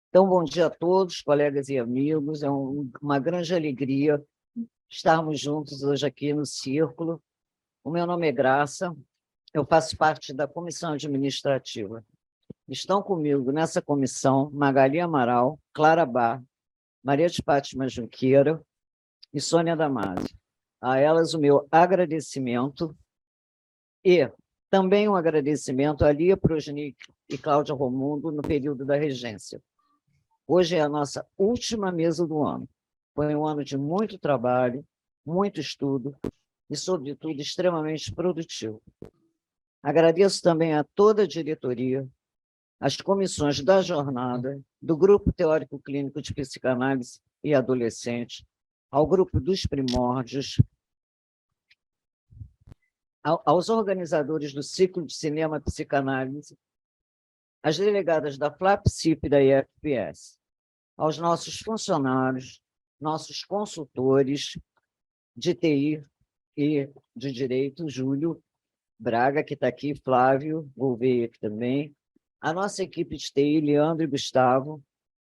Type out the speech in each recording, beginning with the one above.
Então, bom dia a todos, colegas e amigos. É uma grande alegria estarmos juntos hoje aqui no Círculo. O meu nome é Graça, eu faço parte da comissão administrativa. Estão comigo nessa comissão Magali Amaral, Clara Bar, Maria de Fátima Junqueira e Sônia Damasio. A elas o meu agradecimento e também um agradecimento a Lia Prosnik e Cláudia Romundo no período da regência. Hoje é a nossa última mesa do ano. Foi um ano de muito trabalho, muito estudo e, sobretudo, extremamente produtivo. Agradeço também a toda a diretoria, as comissões da jornada, do Grupo Teórico Clínico de Psicanálise e Adolescente, ao Grupo dos Primórdios, aos organizadores do Ciclo de Cinema Psicanálise, às delegadas da FLAPSIP e da IFPS, aos nossos funcionários, nossos consultores de TI e de Direito, Júlio Braga, que está aqui, Flávio Gouveia aqui também, a nossa equipe de TI, Leandro e Gustavo,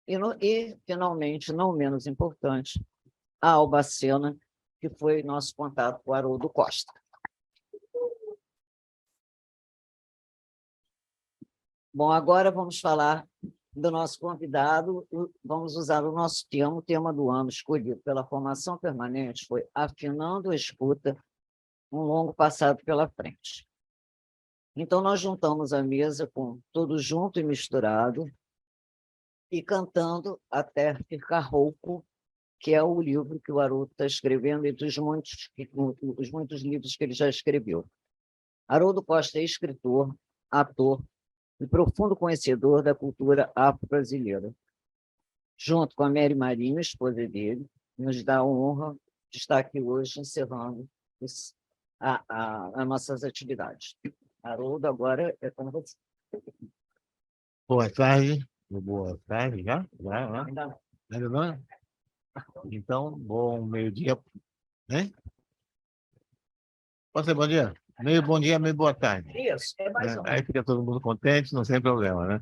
e, finalmente, não menos importante, a Albacena, que foi nosso contato com o Haroldo Costa. Bom, agora vamos falar do nosso convidado, vamos usar o nosso tema, o tema do ano escolhido pela formação permanente foi Afinando a Escuta, um longo passado pela frente. Então, nós juntamos a mesa com tudo junto e misturado e cantando até ficar rouco, que é o livro que o Haroldo está escrevendo entre os muitos livros que ele já escreveu. Haroldo Costa é escritor, ator e profundo conhecedor da cultura afro-brasileira. Junto com a Mary Marinho, esposa dele, nos dá a honra de estar aqui hoje encerrando as nossas atividades. Haroldo, agora é com você. Boa tarde. Boa tarde, já? Já? Ainda não. Ainda não? Então, bom meio-dia, né? Pode ser bom dia? Meio bom dia, meio boa tarde. Isso, é mais ou menos. Aí fica todo mundo contente, não tem problema, né?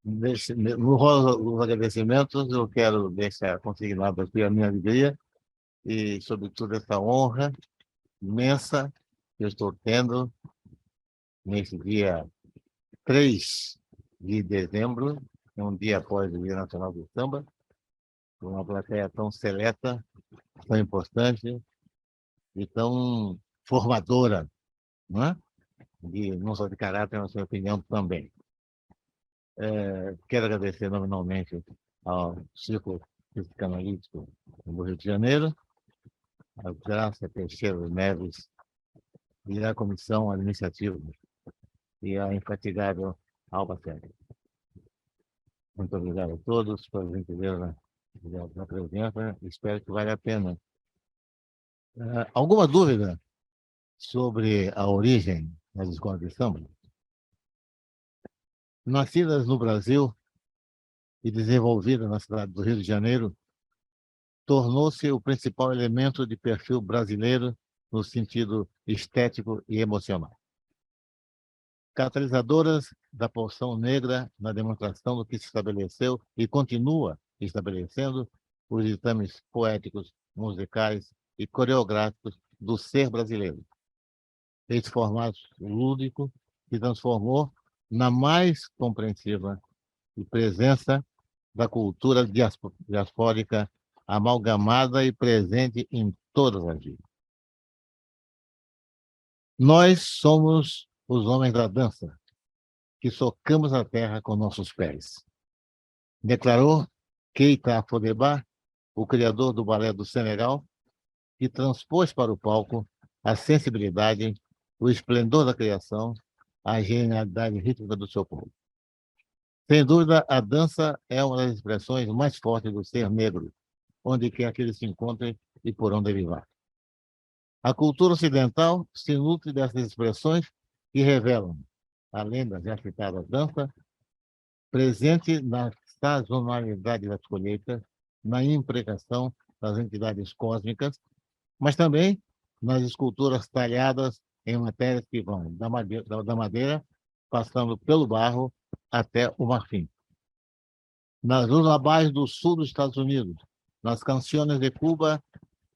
No rol dos agradecimentos, eu quero deixar consignado aqui a minha alegria e, sobretudo, essa honra imensa que eu estou tendo nesse dia 3 de dezembro, um dia após o Dia Nacional do Samba, com uma plateia tão seleta, tão importante e tão formadora, não é? Não só de caráter, mas de opinião também. Quero agradecer nominalmente ao Círculo Psicanalítico do Rio de Janeiro, a Graça Teixeira Neves e a Comissão Administrativa e a infatigável Alba Sérgio. Muito obrigado a todos pela gentileza da presença. Espero que valha a pena. Alguma dúvida sobre a origem das escolas de samba? Nascidas no Brasil e desenvolvidas na cidade do Rio de Janeiro, tornou-se o principal elemento de perfil brasileiro no sentido estético e emocional. Catalisadoras da pulsão negra na demonstração do que se estabeleceu e continua estabelecendo os ditames poéticos, musicais e coreográficos do ser brasileiro. Esse formato lúdico se transformou na mais compreensiva e presença da cultura diaspórica amalgamada e presente em todas as vidas. Nós somos os homens da dança, que socamos a terra com nossos pés. Declarou Keita Afodeba, o criador do balé do Senegal, que transpôs para o palco a sensibilidade, o esplendor da criação, a genialidade rítmica do seu povo. Sem dúvida, a dança é uma das expressões mais fortes do ser negro, onde quer que ele se encontre e por onde ele vá. A cultura ocidental se nutre dessas expressões que revelam, além da já citada dança, presente na sazonalidade das colheitas, na imprecação das entidades cósmicas, mas também nas esculturas talhadas em matérias que vão da madeira passando pelo barro até o marfim. nas lullabies do sul dos Estados Unidos, nas canções de Cuba,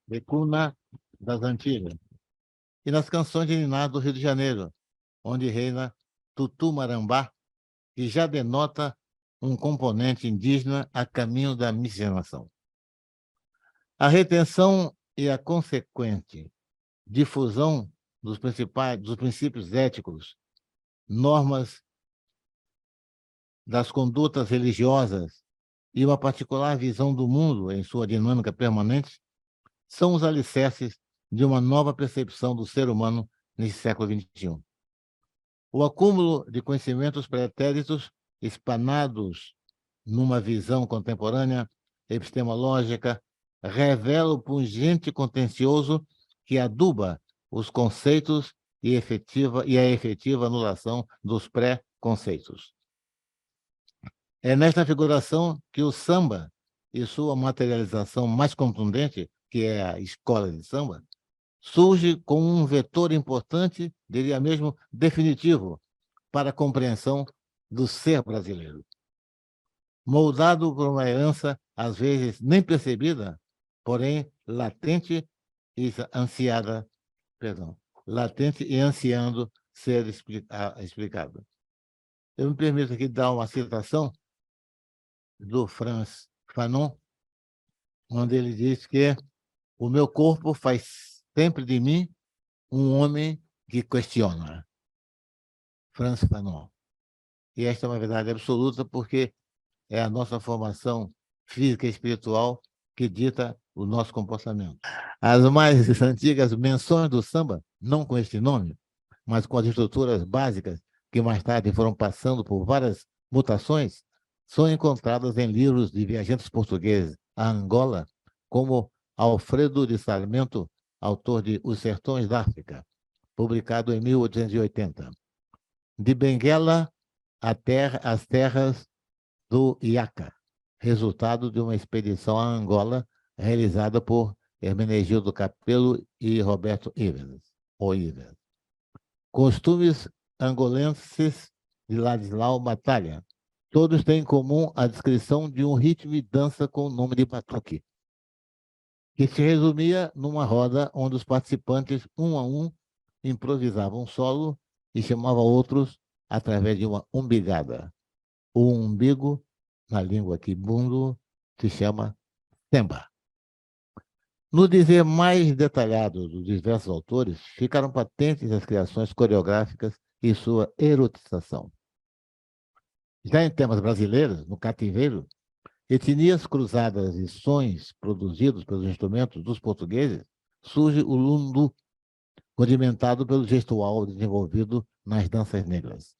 de cuna das Antillas, e nas canções de niná do Rio de Janeiro, onde reina Tutu Marambá, que já denota um componente indígena a caminho da miscigenação. A retenção e a consequente difusão dos princípios éticos, normas das condutas religiosas e uma particular visão do mundo em sua dinâmica permanente são os alicerces de uma nova percepção do ser humano nesse século XXI. O acúmulo de conhecimentos pretéritos espanados numa visão contemporânea, epistemológica, revela o pungente contencioso que aduba os conceitos e a efetiva anulação dos pré-conceitos. É nesta figuração que o samba e sua materialização mais contundente, que é a escola de samba, surge como um vetor importante, diria mesmo definitivo, para a compreensão do ser brasileiro. Moldado por uma herança, às vezes nem percebida, porém latente e ansiando ser explicada. Eu me permito aqui dar uma citação do Frantz Fanon, onde ele diz que o meu corpo faz sempre de mim um homem que questiona. Frantz Fanon. E esta é uma verdade absoluta, porque é a nossa formação física e espiritual que dita o nosso comportamento. As mais antigas menções do samba, não com este nome, mas com as estruturas básicas que mais tarde foram passando por várias mutações, são encontradas em livros de viajantes portugueses a Angola, como Alfredo de Sarmento, autor de Os Sertões da África, publicado em 1880. De Benguela às terras do Iaca, resultado de uma expedição a Angola realizada por Hermenegildo Capello e Roberto Ivers. Costumes angolenses de Ladislau Batalha. Todos têm em comum a descrição de um ritmo de dança com o nome de batuque, que se resumia numa roda onde os participantes, um a um, improvisavam um solo e chamavam outros através de uma umbigada. O umbigo, na língua quimbundo, se chama temba. No dizer mais detalhado dos diversos autores, ficaram patentes as criações coreográficas e sua erotização. Já em temas brasileiros, no cativeiro, etnias cruzadas e sons produzidos pelos instrumentos dos portugueses, surge o lundu, condimentado pelo gestual desenvolvido nas danças negras.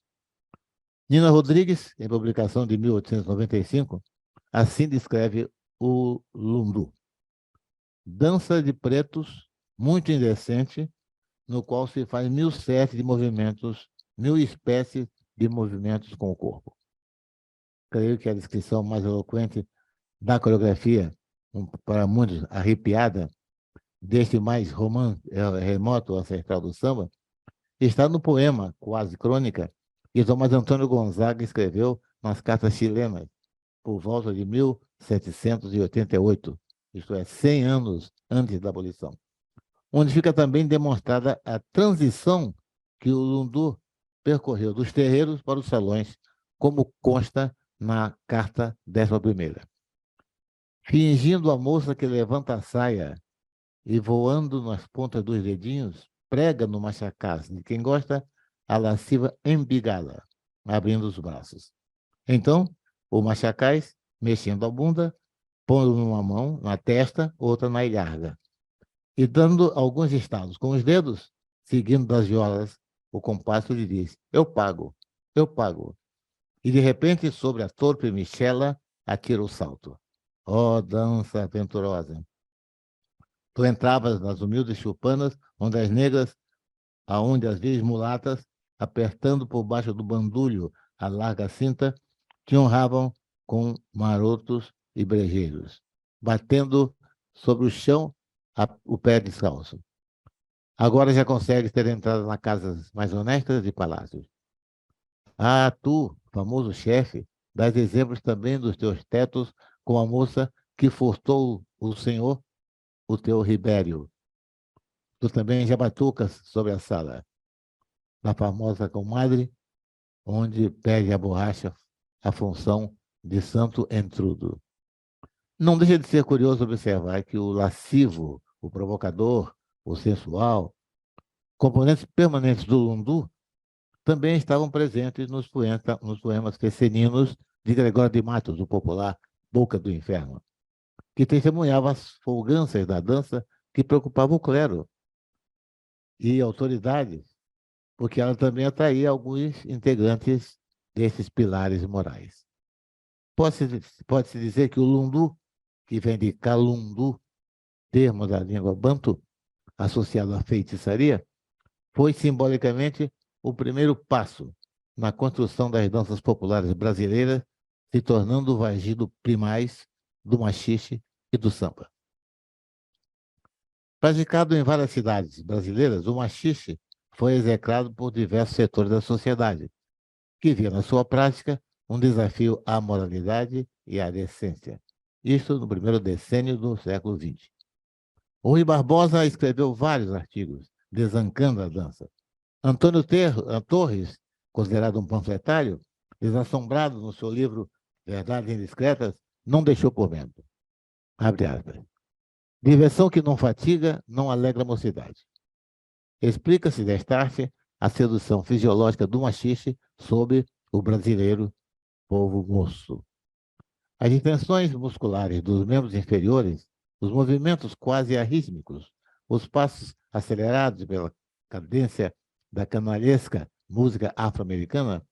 Nina Rodrigues, em publicação de 1895, assim descreve o lundu. Dança de pretos, muito indecente, no qual se faz 1007 de movimentos, 1000 espécies de movimentos com o corpo. Creio que a descrição mais eloquente da coreografia, para muitos arrepiada, deste mais remoto ancestral do samba, está no poema, quase crônica, que Tomás Antônio Gonzaga escreveu nas cartas chilenas, por volta de 1788, isto é, 100 anos antes da abolição, onde fica também demonstrada a transição que o lundu percorreu dos terreiros para os salões, como consta na carta 11ª. Fingindo a moça que levanta a saia e voando nas pontas dos dedinhos, prega no machacás de quem gosta a lasciva embigada, abrindo os braços. Então, o machacás, mexendo a bunda, pondo numa mão na testa, outra na ilharga, e dando alguns estalos com os dedos, seguindo das violas, o compasso lhe diz: eu pago, eu pago. E, de repente, sobre a torpe Michela, atira o salto. Ó, dança aventurosa! Tu entravas nas humildes chupanas, onde as negras, aonde as virgens mulatas, apertando por baixo do bandulho a larga cinta, te honravam com marotos e brejeiros, batendo sobre o chão o pé descalço. Agora já consegues ter entrado nas casas mais honestas e palácios. Ah, tu, famoso chefe, Dás exemplos também dos teus tetos com a moça que furtou o senhor, o teu Ribério. Tu também já batucas sobre a sala, na famosa comadre, onde pede a borracha a função de santo entrudo. Não deixa de ser curioso observar que o lascivo, o provocador, o sensual, componentes permanentes do lundu, também estavam presentes nos poemas fesseninos de Gregório de Matos, o popular Boca do Inferno, que testemunhava as folgâncias da dança que preocupava o clero e autoridades, porque ela também atraía alguns integrantes desses pilares morais. Pode-se dizer que o lundu, que vem de calundu, termo da língua bantu, associado à feitiçaria, foi simbolicamente o primeiro passo na construção das danças populares brasileiras, se tornando o vagido primais do machixe e do samba. Praticado em várias cidades brasileiras, o machixe foi execrado por diversos setores da sociedade, que via na sua prática um desafio à moralidade e à decência. Isto no primeiro decênio do século XX. Rui Barbosa escreveu vários artigos desancando a dança. Antônio Torres, considerado um panfletário, desassombrado no seu livro Verdades Indiscretas, não deixou por menos. Abre aspas. Diversão que não fatiga, não alegra a mocidade. Explica-se desta arte a sedução fisiológica do machixe sobre o brasileiro povo moço. As intenções musculares dos membros inferiores, os movimentos quase arrítmicos, os passos acelerados pela cadência da canalesca música afro-americana,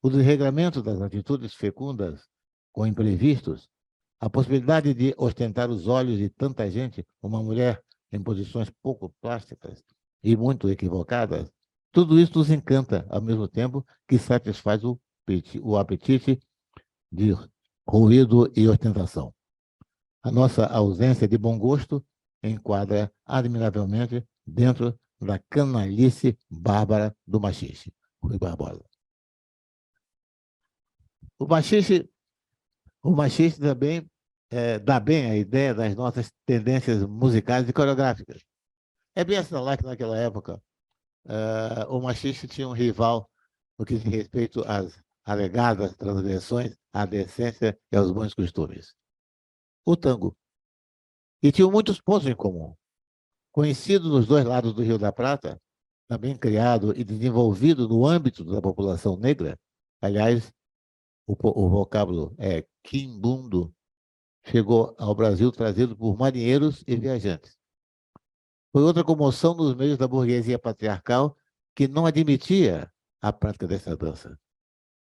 o desregramento das atitudes fecundas com imprevistos, a possibilidade de ostentar os olhos de tanta gente, uma mulher em posições pouco plásticas e muito equivocadas, tudo isso nos encanta ao mesmo tempo que satisfaz o apetite de ruído e ostentação. A nossa ausência de bom gosto enquadra admiravelmente dentro da canalice bárbara do machixe, Rui Barbosa. O machixe também dá bem a ideia das nossas tendências musicais e coreográficas. É bem assinalar que naquela época o machixe tinha um rival no que diz respeito às alegadas transgressões à decência e aos bons costumes. O tango. E tinham muitos pontos em comum. Conhecido nos dois lados do Rio da Prata, também criado e desenvolvido no âmbito da população negra, aliás, o vocábulo é quimbundo, chegou ao Brasil trazido por marinheiros e viajantes. Foi outra comoção nos meios da burguesia patriarcal que não admitia a prática dessa dança.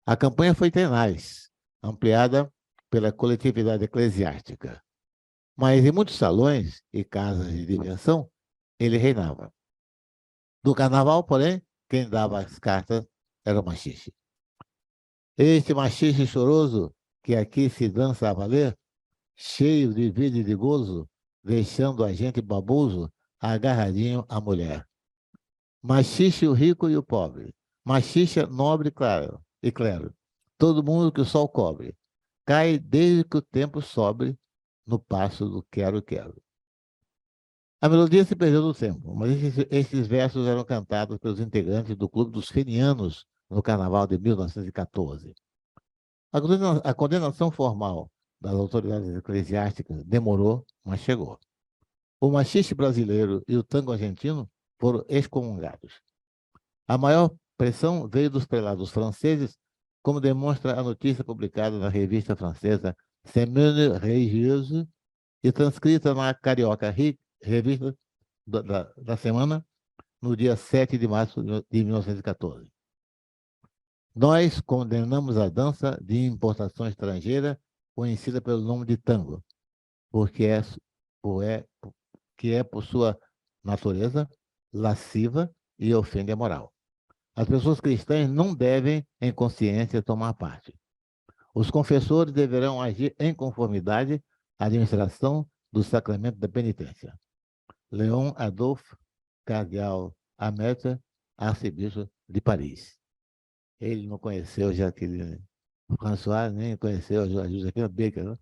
A campanha foi tenaz, ampliada pela coletividade eclesiástica. Mas em muitos salões e casas de diversão, ele reinava. Do carnaval, porém, quem dava as cartas era o machixe. Este machixe choroso, que aqui se dança a valer, cheio de vida e de gozo, deixando a gente baboso, agarradinho à mulher. Machixe o rico e o pobre, machixe nobre e clero, todo mundo que o sol cobre, cai desde que o tempo sobre no passo do quero-quero. A melodia se perdeu no tempo, mas esses versos eram cantados pelos integrantes do Clube dos Fenianos no Carnaval de 1914. A condenação formal das autoridades eclesiásticas demorou, mas chegou. O machixe brasileiro e o tango argentino foram excomungados. A maior pressão veio dos prelados franceses, como demonstra a notícia publicada na revista francesa Semaine Religieuse e transcrita na Carioca Revista da Semana, no dia 7 de março de 1914. Nós condenamos a dança de importação estrangeira, conhecida pelo nome de tango, porque por sua natureza lasciva e ofende a moral. As pessoas cristãs não devem, em consciência, tomar parte. Os confessores deverão agir em conformidade à administração do sacramento da penitência. Leon Adolphe Cardeal Améta, arcebispo de Paris. Ele não conheceu Jaqueline François nem conheceu a Josefina Baker, né?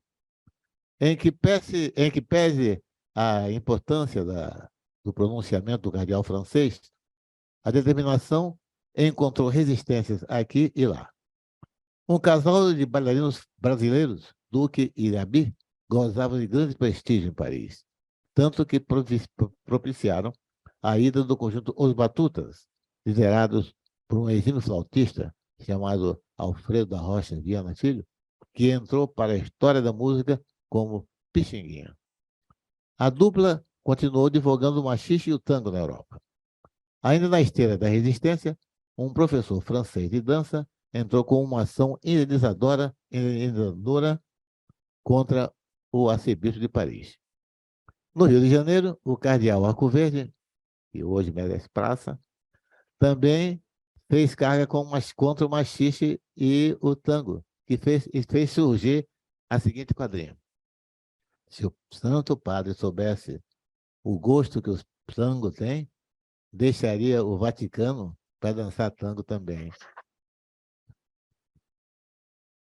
Em que pese a importância do pronunciamento do cardeal francês, a determinação encontrou resistências aqui e lá. Um casal de bailarinos brasileiros, Duque e Irabi, gozavam de grande prestígio em Paris, tanto que propiciaram a ida do conjunto Os Batutas, liderados por um exímio flautista chamado Alfredo da Rocha Viana Filho, que entrou para a história da música como Pixinguinha. A dupla continuou divulgando o machixe e o tango na Europa. Ainda na esteira da resistência, um professor francês de dança entrou com uma ação indenizadora contra o arcebispo de Paris. No Rio de Janeiro, o cardeal Arcoverde, que hoje merece praça, também fez carga contra o machixe e o tango, que fez surgir a seguinte quadrinha. Se o Santo Padre soubesse o gosto que o tango tem, deixaria o Vaticano para dançar tango também.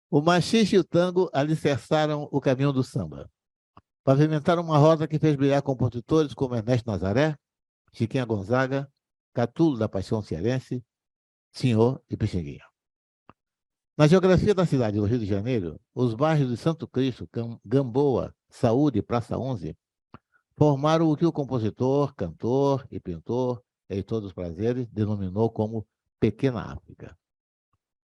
O machixe e o tango alicerçaram o caminho do samba. Pavimentaram uma roda que fez brilhar compositores como Ernesto Nazaré, Chiquinha Gonzaga, Catulo da Paixão Cearense, Senhor e Pixinguinha. Na geografia da cidade do Rio de Janeiro, os bairros de Santo Cristo, Gamboa, Saúde e Praça 11 formaram o que o compositor, cantor e pintor Heitor dos Prazeres denominou como Pequena África.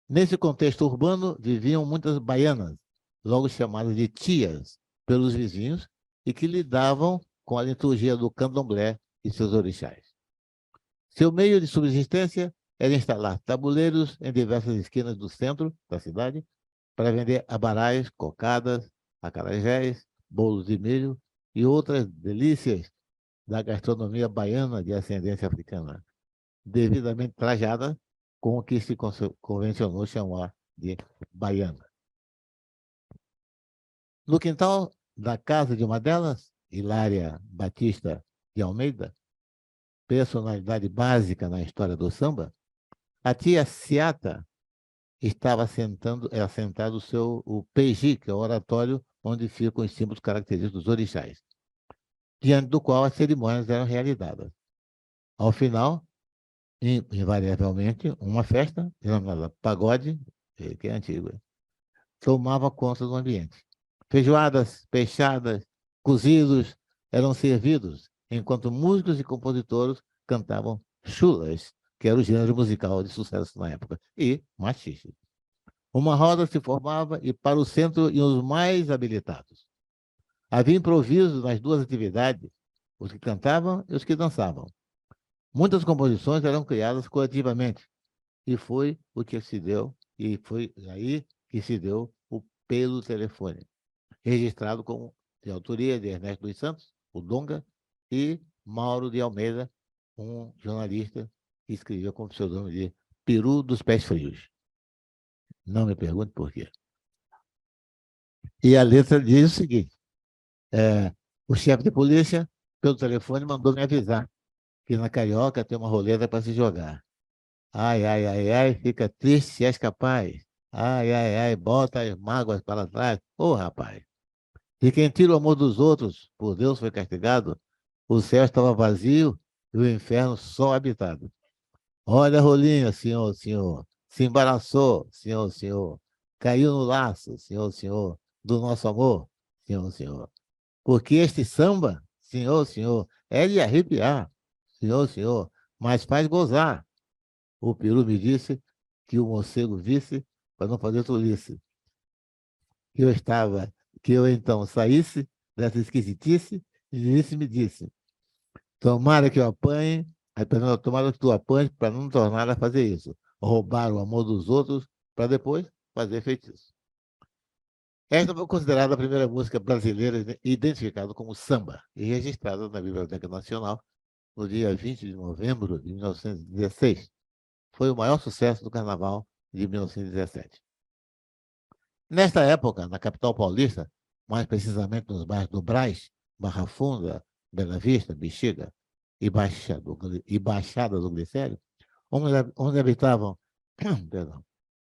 Nesse contexto urbano, viviam muitas baianas, logo chamadas de tias pelos vizinhos, e que lidavam com a liturgia do candomblé e seus orixás. Seu meio de subsistência era instalar tabuleiros em diversas esquinas do centro da cidade para vender abarais, cocadas, acarajés, bolos de milho e outras delícias da gastronomia baiana de ascendência africana, devidamente trajada com o que se convencionou chamar de baiana. No quintal da casa de uma delas, Hilária Batista de Almeida, personalidade básica na história do samba, a tia Ciata estava assentado o peji, que é o oratório onde ficam os símbolos característicos dos orixás, diante do qual as cerimônias eram realizadas. Ao final, invariavelmente, uma festa, denominada pagode, que é antigo, tomava conta do ambiente. Feijoadas, peixadas, cozidos eram servidos, enquanto músicos e compositores cantavam chulas, que era o gênero musical de sucesso na época, e machixe. Uma roda se formava e para o centro iam os mais habilitados. Havia improviso nas duas atividades, os que cantavam e os que dançavam. Muitas composições eram criadas coletivamente, e foi aí que se deu o pelo telefone, registrado como de autoria de Ernesto dos Santos, o Donga, e Mauro de Almeida, um jornalista que escreveu com o pseudônimo de Peru dos Pés Frios. Não me pergunte por quê. E a letra diz o seguinte: o chefe de polícia, pelo telefone, mandou me avisar que na Carioca tem uma roleta para se jogar. Ai, ai, ai, ai, fica triste se és capaz. Ai, ai, ai, bota as mágoas para trás. Ô, rapaz, e quem tira o amor dos outros, por Deus foi castigado, o céu estava vazio e o inferno só habitado. Olha a rolinha, senhor, senhor, se embaraçou, senhor, senhor, caiu no laço, senhor, senhor, do nosso amor, senhor, senhor. Porque este samba, senhor, senhor, é de arrepiar, senhor, senhor, mas faz gozar. O peru me disse que o morcego visse para não fazer tolice. Que eu então saísse dessa esquisitice e me disse, tomara que eu apanhe, tomara que tu apanhe para não tornar a fazer isso. Roubar o amor dos outros para depois fazer feitiço. Esta foi considerada a primeira música brasileira identificada como samba e registrada na Biblioteca Nacional no dia 20 de novembro de 1916. Foi o maior sucesso do Carnaval de 1917. Nesta época, na capital paulista, mais precisamente nos bairros do Brás, Barra Funda, Bela Vista, Bexiga e Baixada do Glicério, onde habitavam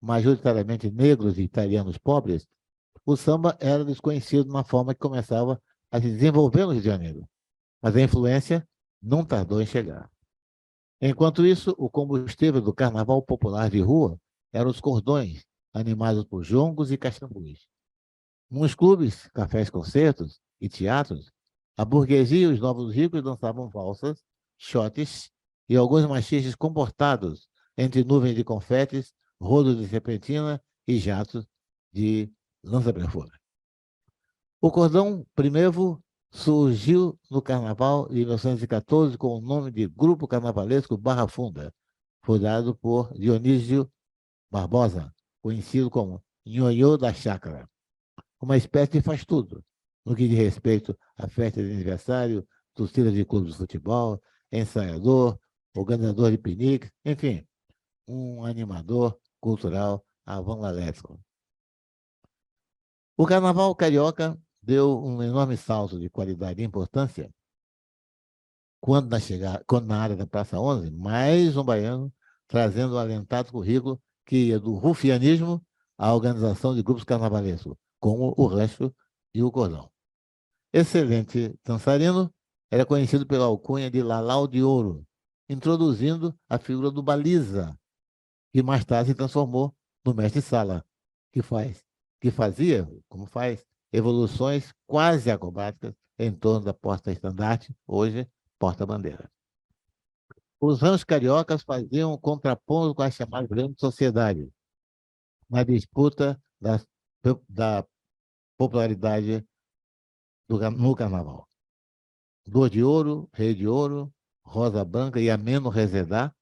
majoritariamente negros e italianos pobres, o samba era desconhecido na forma que começava a se desenvolver no Rio de Janeiro, mas a influência não tardou em chegar. Enquanto isso, o combustível do carnaval popular de rua eram os cordões, animados por jongos e caxambus. Nos clubes, cafés-concertos e teatros, a burguesia e os novos ricos dançavam valsas, shotes e alguns machixes comportados entre nuvens de confetes, rodos de serpentina e jatos de lança-perfume. O cordão primevo surgiu no Carnaval de 1914 com o nome de Grupo Carnavalesco Barra Funda, fundado por Dionísio Barbosa, conhecido como Nhonhô da Chácara, uma espécie de faz-tudo, no que diz respeito a festa de aniversário, torcida de clubes de futebol, ensaiador, organizador de piqueniques, enfim, um animador cultural avant-la-lettre. O carnaval carioca deu um enorme salto de qualidade e importância quando na área da Praça 11, mais um baiano trazendo um alentado currículo que ia do rufianismo à organização de grupos carnavalescos, como o Rancho e o Cordão. Excelente dançarino, era conhecido pela alcunha de Lalau de Ouro, introduzindo a figura do baliza, que mais tarde se transformou no mestre-sala, que fazia, como faz, evoluções quase acrobáticas em torno da porta-estandarte, hoje porta-bandeira. Os ranchos cariocas faziam um contraponto com a chamada grande sociedade, na disputa da popularidade no carnaval. Dor de Ouro, Rei de Ouro, Rosa Branca e Ameno Rezedá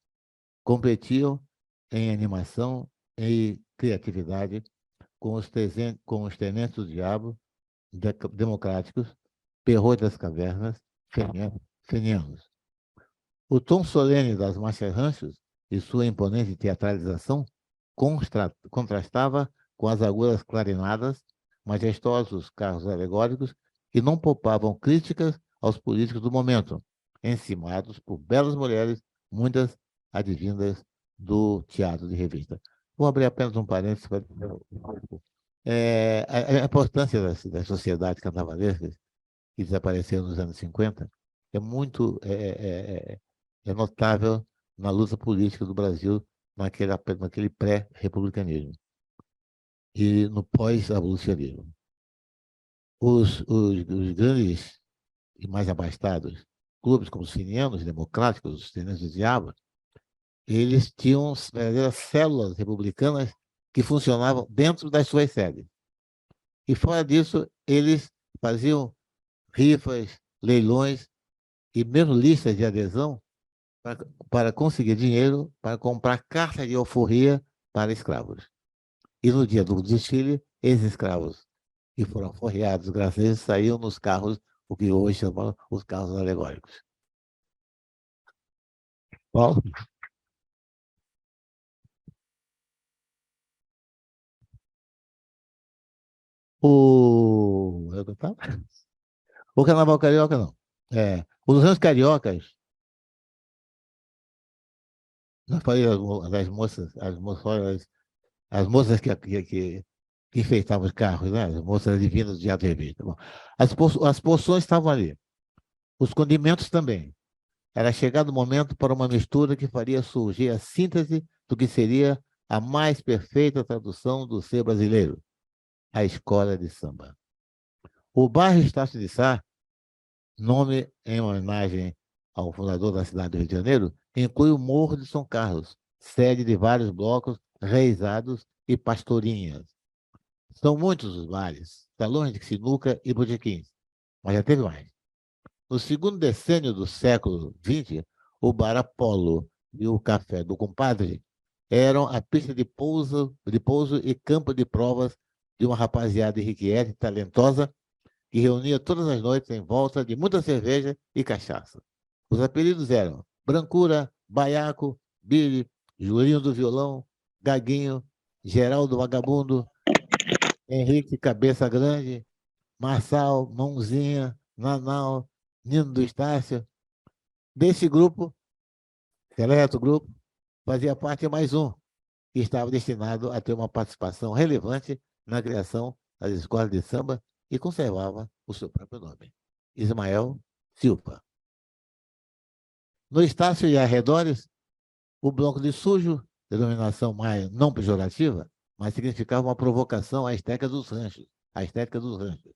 competiam em animação e criatividade com os tenentes do diabo democráticos, Perrot das Cavernas, fenianos. O tom solene das marchas ranchos e sua imponente teatralização contrastava com as agudas clarinadas, majestosos carros alegóricos que não poupavam críticas aos políticos do momento, encimados por belas mulheres, muitas advindas do teatro de revista. Vou abrir apenas um parênteses para dizer a importância das sociedades carnavalescas que desapareceram nos anos 50 é muito notável na luta política do Brasil naquele pré-republicanismo e no pós-abolicionismo. Os grandes e mais abastados clubes como os fenianos, democráticos, os tenentes do diabo, eles tinham verdadeiras células republicanas que funcionavam dentro das suas sedes. E fora disso, eles faziam rifas, leilões e mesmo listas de adesão para conseguir dinheiro para comprar carta de alforria para escravos. E no dia do desfile, esses escravos que foram alforriados, graças a isso, saíam nos carros, o que hoje chamam os carros alegóricos. Paulo? O Carnaval Carioca, não. Os Ranchos Cariocas, nós falei das moças, as moças que enfeitavam os carros, né? As moças divinas do Teatro Revista. Bom, as porções estavam ali. Os condimentos também. Era chegado o momento para uma mistura que faria surgir a síntese do que seria a mais perfeita tradução do ser brasileiro, a escola de samba. O bairro Estácio de Sá, nome em homenagem ao fundador da cidade do Rio de Janeiro, inclui o Morro de São Carlos, sede de vários blocos, reisados e pastorinhas. São muitos os bares, salões de sinuca e botequins, mas já teve mais. No segundo decênio do século XX, o Bar Apolo e o Café do Compadre eram a pista de pouso e campo de provas de uma rapaziada irrequieta e talentosa que reunia todas as noites em volta de muita cerveja e cachaça. Os apelidos eram Brancura, Baiaco, Billy, Julinho do Violão, Gaguinho, Geraldo Vagabundo, Henrique Cabeça Grande, Marçal, Mãozinha, Nanau, Nino do Estácio. Desse grupo, seleto grupo, fazia parte mais um, e estava destinado a ter uma participação relevante na criação das escolas de samba e conservava o seu próprio nome, Ismael Silva. No Estácio e arredores, o bloco de sujo, denominação mais não pejorativa, mas significava uma provocação à estética dos ranchos. A estética dos ranchos.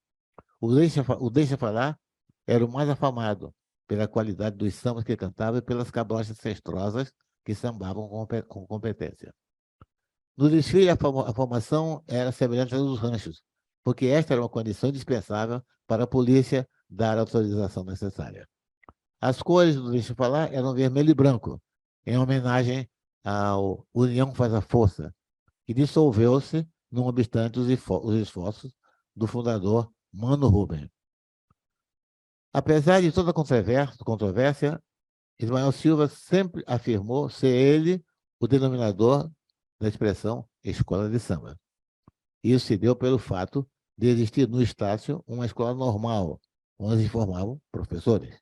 O Deixa Falar era o mais afamado pela qualidade dos sambas que cantava e pelas cabrochas cestrosas que sambavam com competência. No desfile, a formação era semelhante à dos ranchos, porque esta era uma condição indispensável para a polícia dar a autorização necessária. As cores do Deixa Falar eram vermelho e branco, em homenagem ao União Faz a Força, que dissolveu-se, não obstante os esforços do fundador Mano Rubem. Apesar de toda a controvérsia, Ismael Silva sempre afirmou ser ele o denominador da expressão escola de samba. Isso se deu pelo fato de existir no Estácio uma escola normal, onde se formavam professores.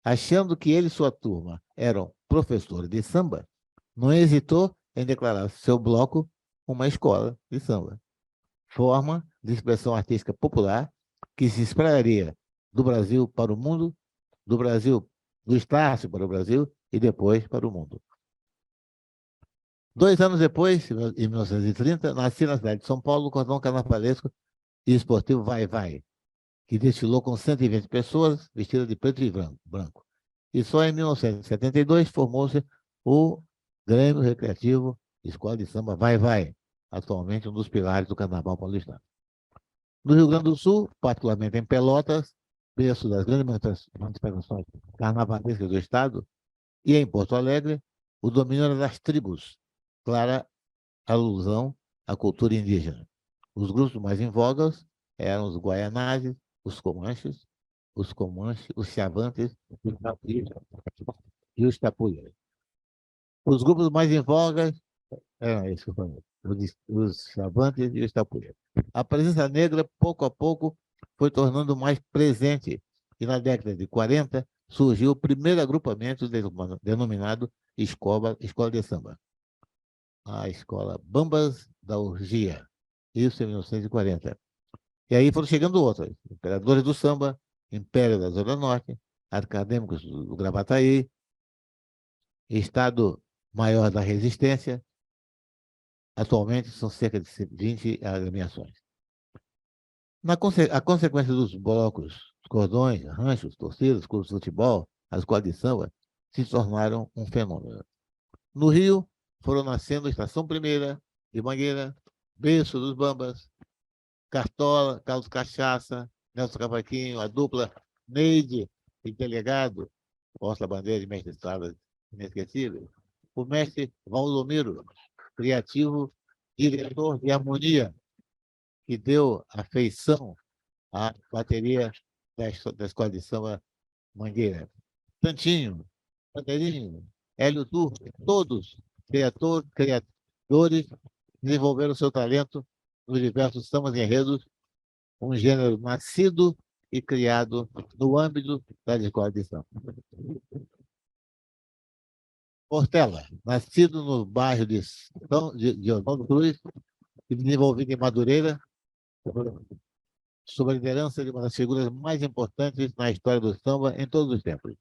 Achando que ele e sua turma eram professores de samba, não hesitou em declarar seu bloco uma escola de samba, forma de expressão artística popular que se espalharia do Brasil para o mundo, do Brasil, do Estácio para o Brasil e depois para o mundo. 2 anos depois, em 1930, nascia na cidade de São Paulo o cordão carnavalesco e esportivo Vai Vai, que desfilou com 120 pessoas vestidas de preto e branco. E só em 1972 formou-se o Grêmio Recreativo Escola de Samba Vai Vai, atualmente um dos pilares do Carnaval paulistano. No Rio Grande do Sul, particularmente em Pelotas, berço das grandes manifestações carnavalescas do Estado, e em Porto Alegre, o domínio era das tribos, clara alusão à cultura indígena. Os grupos mais em voga eram os guaianazes, os comanches, os chavantes e os tapuias. Os grupos mais em voga eram esses que eu falei, os chavantes e os tapuias. A presença negra, pouco a pouco, foi tornando mais presente e na década de 40 surgiu o primeiro agrupamento denominado Escola de Samba, a Escola Bambas da Urgia, isso em 1940. E aí foram chegando outras, Imperadores do Samba, Império da Zona Norte, Acadêmicos do Gravataí, Estado Maior da Resistência. Atualmente são cerca de 20 agremiações. A consequência dos blocos, cordões, ranchos, torcidas, clubes de futebol, as escolas de samba, se tornaram um fenômeno. No Rio, foram nascendo a Estação Primeira, de Mangueira, Berço dos Bambas, Cartola, Carlos Cachaça, Nelson Cavaquinho, a dupla Neide e Delegado, porta-bandeira de mestre de estrada inesquecível, o mestre Valdomiro, criativo, diretor de harmonia, que deu a feição à bateria da Escola de Samba Mangueira. Tantinho, Bandeirinho, Hélio Turco, todos criadores, desenvolveram seu talento nos diversos sambas e enredos, um gênero nascido e criado no âmbito da escola de samba. Portela, nascido no bairro de Oswaldo Cruz e desenvolvido em Madureira, sob a liderança de uma das figuras mais importantes na história do samba em todos os tempos,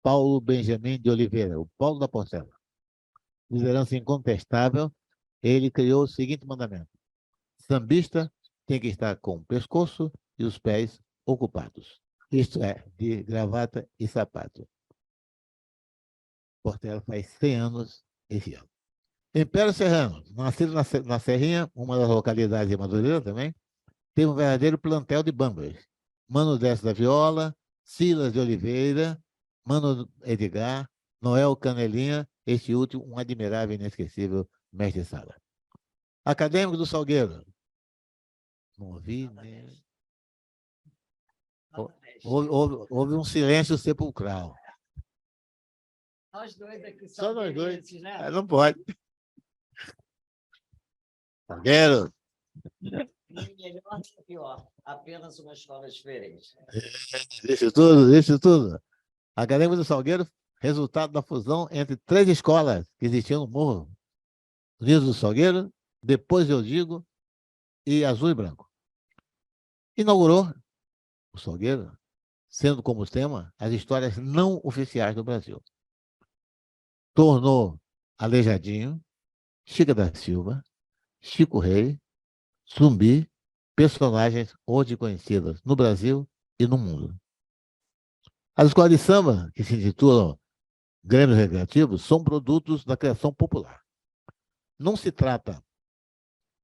Paulo Benjamin de Oliveira, o Paulo da Portela. Liderança incontestável, ele criou o seguinte mandamento: sambista tem que estar com o pescoço e os pés ocupados. Isto é, de gravata e sapato. Portela faz 100 anos esse ano. Império Serrano, nascido na Serrinha, uma das localidades de Madureira também, teve um verdadeiro plantel de bambas. Mano Décio da Viola, Silas de Oliveira, Mano Edgar, Noel Canelinha, este último, um admirável e inesquecível mestre de sala. Acadêmico do Salgueiro. Não ouvi, né? Houve um silêncio sepulcral. Nós dois aqui Só nós dois. felizes, né? Não pode. Salgueiro. Nem melhor nem pior, apenas uma escola diferente. Isso tudo, isso tudo. Acadêmico do Salgueiro, resultado da fusão entre 3 escolas que existiam no morro. Liso do Salgueiro, Depois Eu Digo e Azul e Branco. Inaugurou o Salgueiro, sendo como tema as histórias não oficiais do Brasil. Tornou Aleijadinho, Chica da Silva, Chico Rei, Zumbi, personagens hoje conhecidas no Brasil e no mundo. As escolas de samba, que se intitulam Grêmios Recreativos, são produtos da criação popular. Não se trata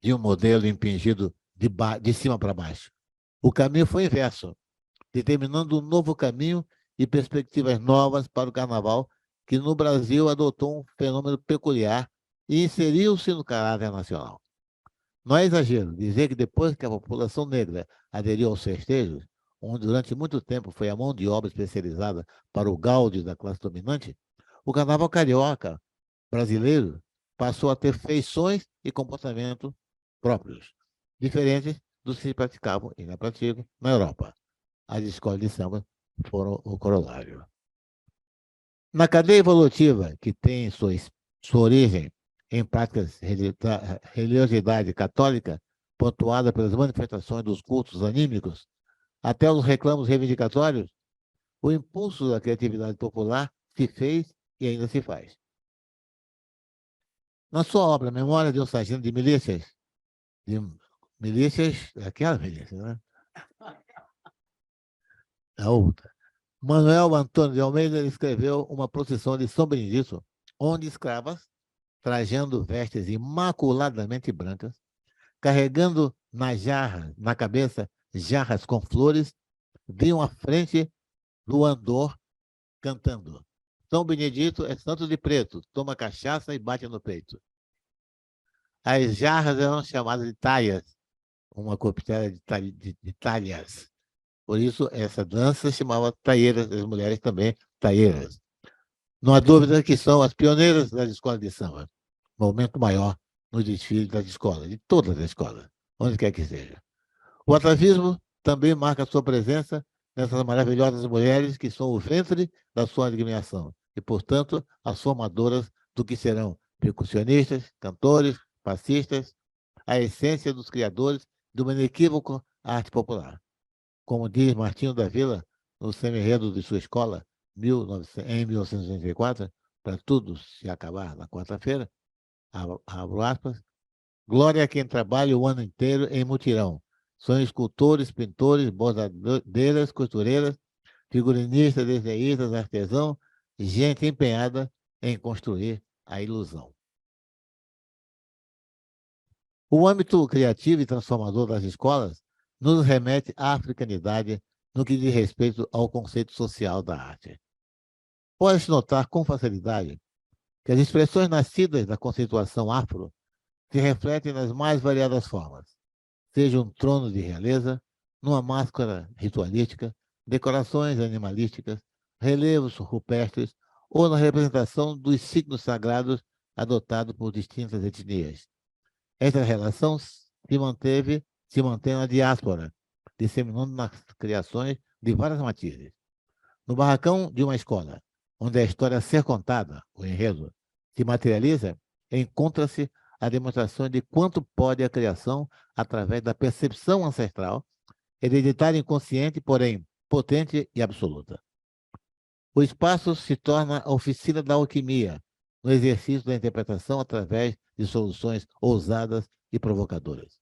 de um modelo impingido de cima para baixo. O caminho foi inverso, determinando um novo caminho e perspectivas novas para o carnaval, que no Brasil adotou um fenômeno peculiar e inseriu-se no caráter nacional. Não é exagero dizer que depois que a população negra aderiu aos festejos, onde durante muito tempo foi a mão de obra especializada para o gáudio da classe dominante, o carnaval carioca brasileiro passou a ter feições e comportamento próprios, diferentes dos que se praticavam e ainda praticam na Europa. As escolas de samba foram o corolário. Na cadeia evolutiva, que tem sua origem em práticas religiosidade católica, pontuada pelas manifestações dos cultos anímicos, até os reclamos reivindicatórios, o impulso da criatividade popular se fez e ainda se faz. Na sua obra Memória de um Sargento de Milícias, aquela milícia, né? A outra. Manuel Antônio de Almeida escreveu uma procissão de São Benedito, onde escravas, trajando vestes imaculadamente brancas, carregando na cabeça, jarras com flores, vinham à frente do andor cantando. São Benedito é santo de preto, toma cachaça e bate no peito. As jarras eram chamadas de taias, uma coquetela de talhas. Por isso, essa dança se chamava taieiras, as mulheres também taieiras. Não há dúvida que são as pioneiras das escolas de samba. Momento maior no desfile das escolas, de todas as escolas, onde quer que seja. O atavismo também marca sua presença nessas maravilhosas mulheres que são o ventre da sua admiração e, portanto, as formadoras do que serão percussionistas, cantores, passistas, a essência dos criadores de uma inequívoca arte popular. Como diz Martinho da Vila, no semi-enredo de sua escola, em 1984, para tudo se acabar na quarta-feira, abro aspas, glória a quem trabalha o ano inteiro em mutirão. São escultores, pintores, bordadeiras, costureiras, figurinistas, desenhistas, artesãos, gente empenhada em construir a ilusão. O âmbito criativo e transformador das escolas nos remete à africanidade no que diz respeito ao conceito social da arte. Pode-se notar com facilidade que as expressões nascidas da conceituação afro se refletem nas mais variadas formas, seja um trono de realeza, numa máscara ritualística, decorações animalísticas, relevos rupestres ou na representação dos signos sagrados adotados por distintas etnias. Essa relação se mantém na diáspora, disseminando nas criações de várias matizes. No barracão de uma escola, onde a história a ser contada, o enredo, se materializa, encontra-se a demonstração de quanto pode a criação através da percepção ancestral, hereditária e inconsciente, porém potente e absoluta. O espaço se torna a oficina da alquimia, no exercício da interpretação através de soluções ousadas e provocadoras.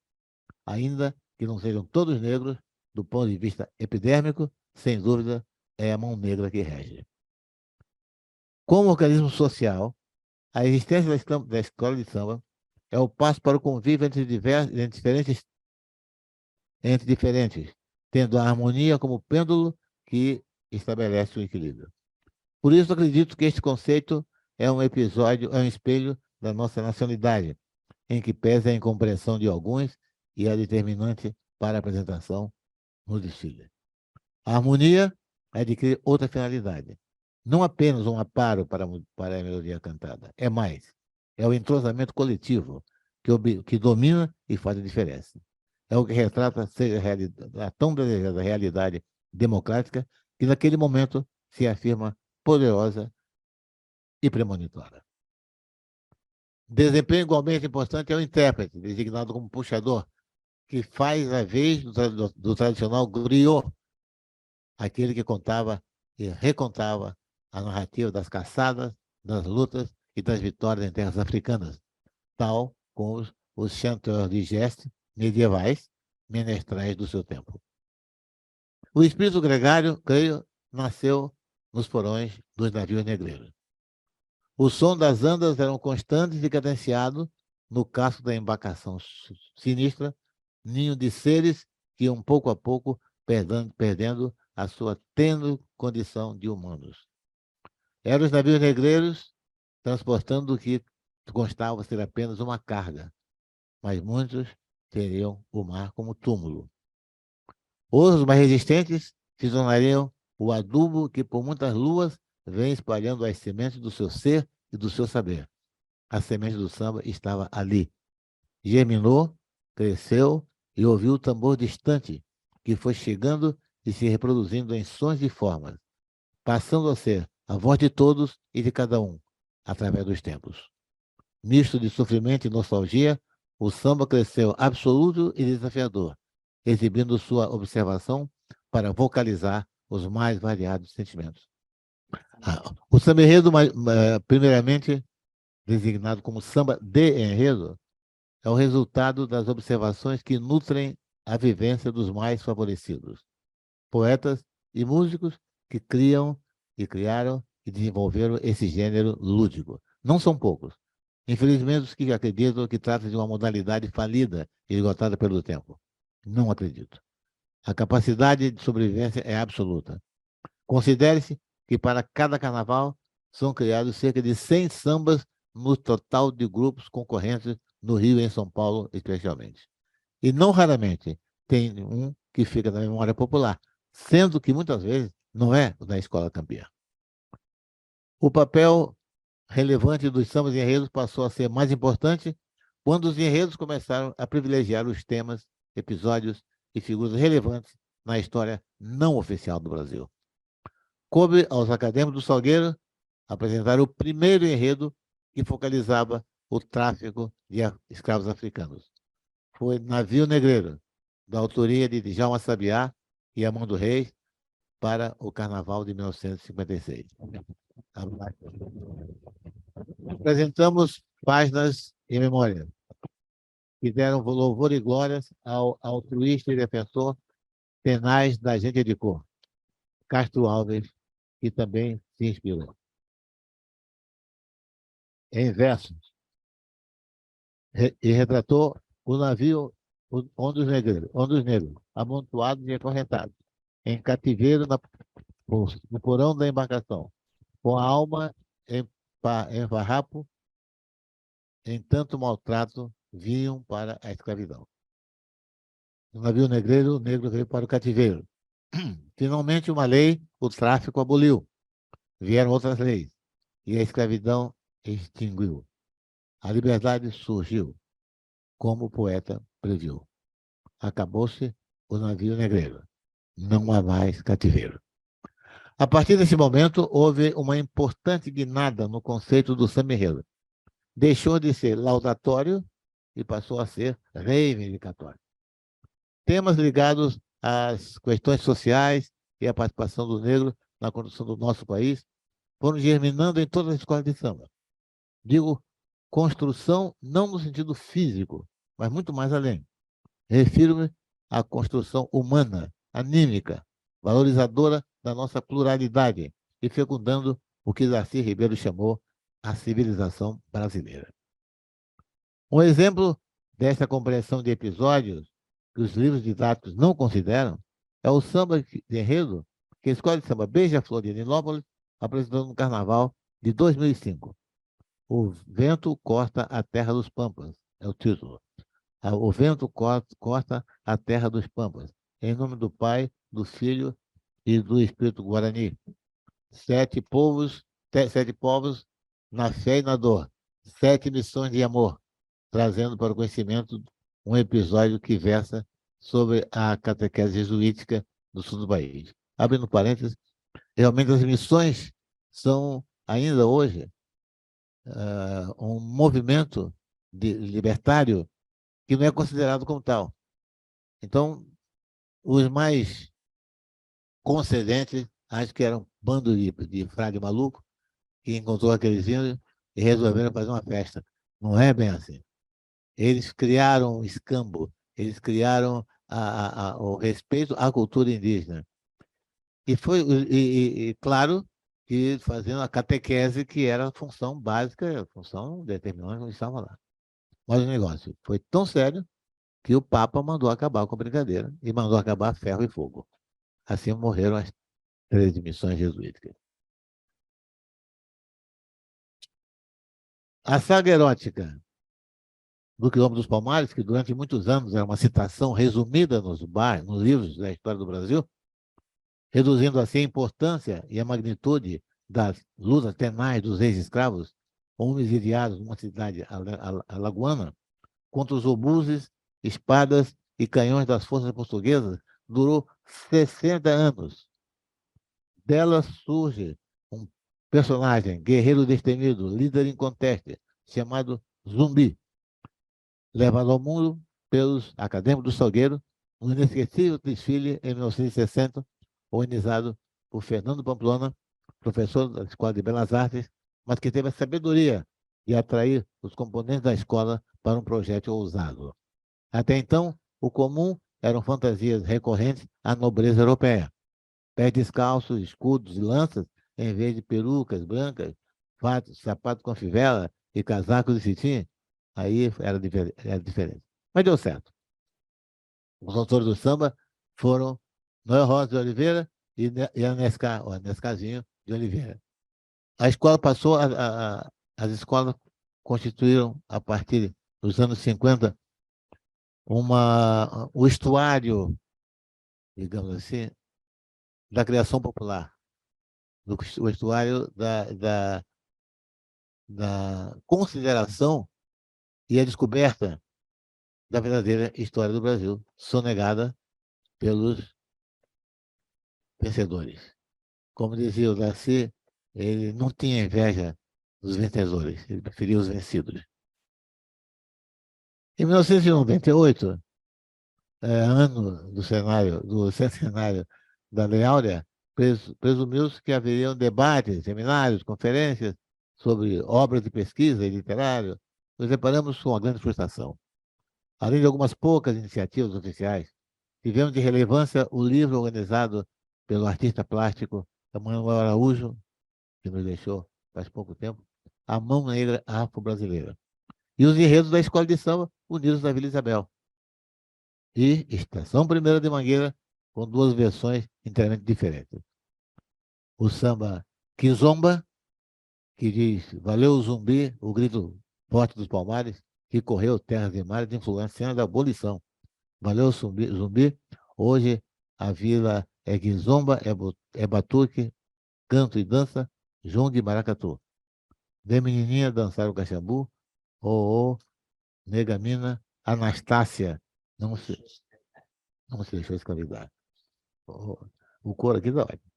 Ainda que não sejam todos negros, do ponto de vista epidérmico, sem dúvida, é a mão negra que rege. Como organismo social, a existência da escola de samba é o passo para o convívio entre diferentes, tendo a harmonia como pêndulo que estabelece o equilíbrio. Por isso, acredito que este conceito é um espelho da nossa nacionalidade, em que pesa a incompreensão de alguns e a determinante para a apresentação no desfile. A harmonia adquire outra finalidade. Não apenas um aparo para a melodia cantada. É mais. É o entrosamento coletivo que domina e faz a diferença. É o que retrata a tão desejada realidade democrática que, naquele momento, se afirma poderosa e premonitória. Desempenho igualmente importante é o intérprete, designado como puxador, que faz a vez do tradicional griot, aquele que contava e recontava a narrativa das caçadas, das lutas e das vitórias em terras africanas, tal como os chanteurs de geste medievais, menestrais do seu tempo. O espírito gregário, creio, nasceu nos porões dos navios negreiros. O som das andas eram constantes e cadenciados no casco da embarcação sinistra, ninho de seres que iam pouco a pouco perdendo a sua tênue condição de humanos. Eram os navios negreiros transportando o que constava ser apenas uma carga, mas muitos teriam o mar como túmulo. Outros mais resistentes se tornariam o adubo que por muitas luas vem espalhando as sementes do seu ser e do seu saber. A semente do samba estava ali. Germinou, cresceu e ouviu o tambor distante, que foi chegando e se reproduzindo em sons e formas, passando a ser a voz de todos e de cada um, através dos tempos. Misto de sofrimento e nostalgia, o samba cresceu absoluto e desafiador, exibindo sua observação para vocalizar os mais variados sentimentos. O samba enredo, primeiramente designado como samba de enredo, é o resultado das observações que nutrem a vivência dos mais favorecidos. Poetas e músicos que criaram e desenvolveram esse gênero lúdico. Não são poucos. Infelizmente, os que acreditam que trata de uma modalidade falida e esgotada pelo tempo. Não acredito. A capacidade de sobrevivência é absoluta. Considere-se que para cada carnaval são criados cerca de 100 sambas no total de grupos concorrentes no Rio e em São Paulo, especialmente. E não raramente tem um que fica na memória popular, sendo que muitas vezes não é o da escola campeã. O papel relevante dos sambas e enredos passou a ser mais importante quando os enredos começaram a privilegiar os temas, episódios e figuras relevantes na história não oficial do Brasil. Coube aos acadêmicos do Salgueiro apresentar o primeiro enredo que focalizava o tráfico de escravos africanos. Foi Navio Negreiro, da autoria de Djalma Sabiá e Amando Reis, para o Carnaval de 1956. Apresentamos páginas em memória que deram louvor e glórias ao altruísta e defensor tenaz da gente de cor, Castro Alves, que também se inspirou. Em versos, e retratou o navio onde os negros, amontoados e acorrentados, em cativeiro no porão da embarcação, com a alma em farrapo, em tanto maltrato, vinham para a escravidão. No navio negreiro, o negro veio para o cativeiro. Finalmente, uma lei, o tráfico aboliu. Vieram outras leis, e a escravidão extinguiu. A liberdade surgiu, como o poeta previu. Acabou-se o navio negreiro. Não há mais cativeiro. A partir desse momento, houve uma importante guinada no conceito do samba-enredo. Deixou de ser laudatório e passou a ser reivindicatório. Temas ligados às questões sociais e à participação do negro na construção do nosso país foram germinando em todas as escolas de samba. Digo construção não no sentido físico, mas muito mais além. Refiro-me à construção humana, anímica, valorizadora da nossa pluralidade e fecundando o que Darcy Ribeiro chamou a civilização brasileira. Um exemplo dessa compreensão de episódios que os livros didáticos não consideram é o samba de enredo que a Escola de Samba Beija-Flor de Nilópolis apresentou no Carnaval de 2005. O vento corta a terra dos Pampas, é o título. O vento corta a terra dos Pampas, em nome do Pai, do Filho e do Espírito Guarani. Sete povos na fé e na dor. 7 missões de amor, trazendo para o conhecimento um episódio que versa sobre a catequese jesuítica do sul do país. Abrindo parênteses, realmente as missões são, ainda hoje, um movimento libertário que não é considerado como tal. Então, os mais concedentes, acho que eram um bando de frade maluco, que encontrou aqueles índios e resolveram fazer uma festa. Não é bem assim. Eles criaram o escambo, eles criaram o respeito à cultura indígena. E foi, claro, que fazendo a catequese, que era a função básica, a função determinante onde estava lá. Mas o negócio foi tão sério que o Papa mandou acabar com a brincadeira e mandou acabar ferro e fogo. Assim morreram as 13 missões jesuíticas. A saga erótica do Quilombo dos Palmares, que durante muitos anos era uma citação resumida nos livros da história do Brasil, reduzindo assim a importância e a magnitude das lutas tenaz dos ex-escravos, homicidiados numa cidade alagoana, contra os obuses, espadas e canhões das forças portuguesas, durou 60 anos. Dela surge um personagem, guerreiro destemido, líder inconteste, chamado Zumbi, levado ao mundo pelos acadêmicos do Salgueiro, um inesquecível desfile em 1960, organizado por Fernando Pamplona, professor da Escola de Belas Artes, mas que teve a sabedoria de atrair os componentes da escola para um projeto ousado. Até então, o comum eram fantasias recorrentes à nobreza europeia. Pés descalços, escudos e lanças, em vez de perucas brancas, fatos, sapatos com fivela e casacos de cetim. Aí era diferente. Mas deu certo. Os autores do samba foram Noel Rosa de Oliveira e a Nescazinho de Oliveira. A escola passou, as escolas constituíram, a partir dos anos 50, o estuário, digamos assim, da criação popular, o estuário da consideração e a descoberta da verdadeira história do Brasil, sonegada pelos vencedores. Como dizia o Darcy, ele não tinha inveja dos vencedores, ele preferia os vencidos. Em 1998, ano do centenário da Lei Áurea, presumiu-se que haveriam debates, seminários, conferências sobre obras de pesquisa e literário. Nos deparamos com uma grande frustração. Além de algumas poucas iniciativas oficiais, tivemos de relevância o livro organizado pelo artista plástico Emanuel Araújo, que nos deixou faz pouco tempo, A Mão Negra Afro-Brasileira, e os enredos da Escola de Samba Unidos da Vila Isabel, e Estação Primeira de Mangueira, com duas versões inteiramente diferentes. O samba Kizomba, que diz "Valeu Zumbi", o grito forte dos Palmares, que correu terras e mares, influenciando a abolição. Valeu Zumbi, Zumbi. Hoje a vila é Kizomba, é batuque, canto e dança, jongo e maracatu. Vem menininha dançar o cachambu, ô, nega mina, Anastácia, não se deixou escravidar. O coro aqui dá ótimo.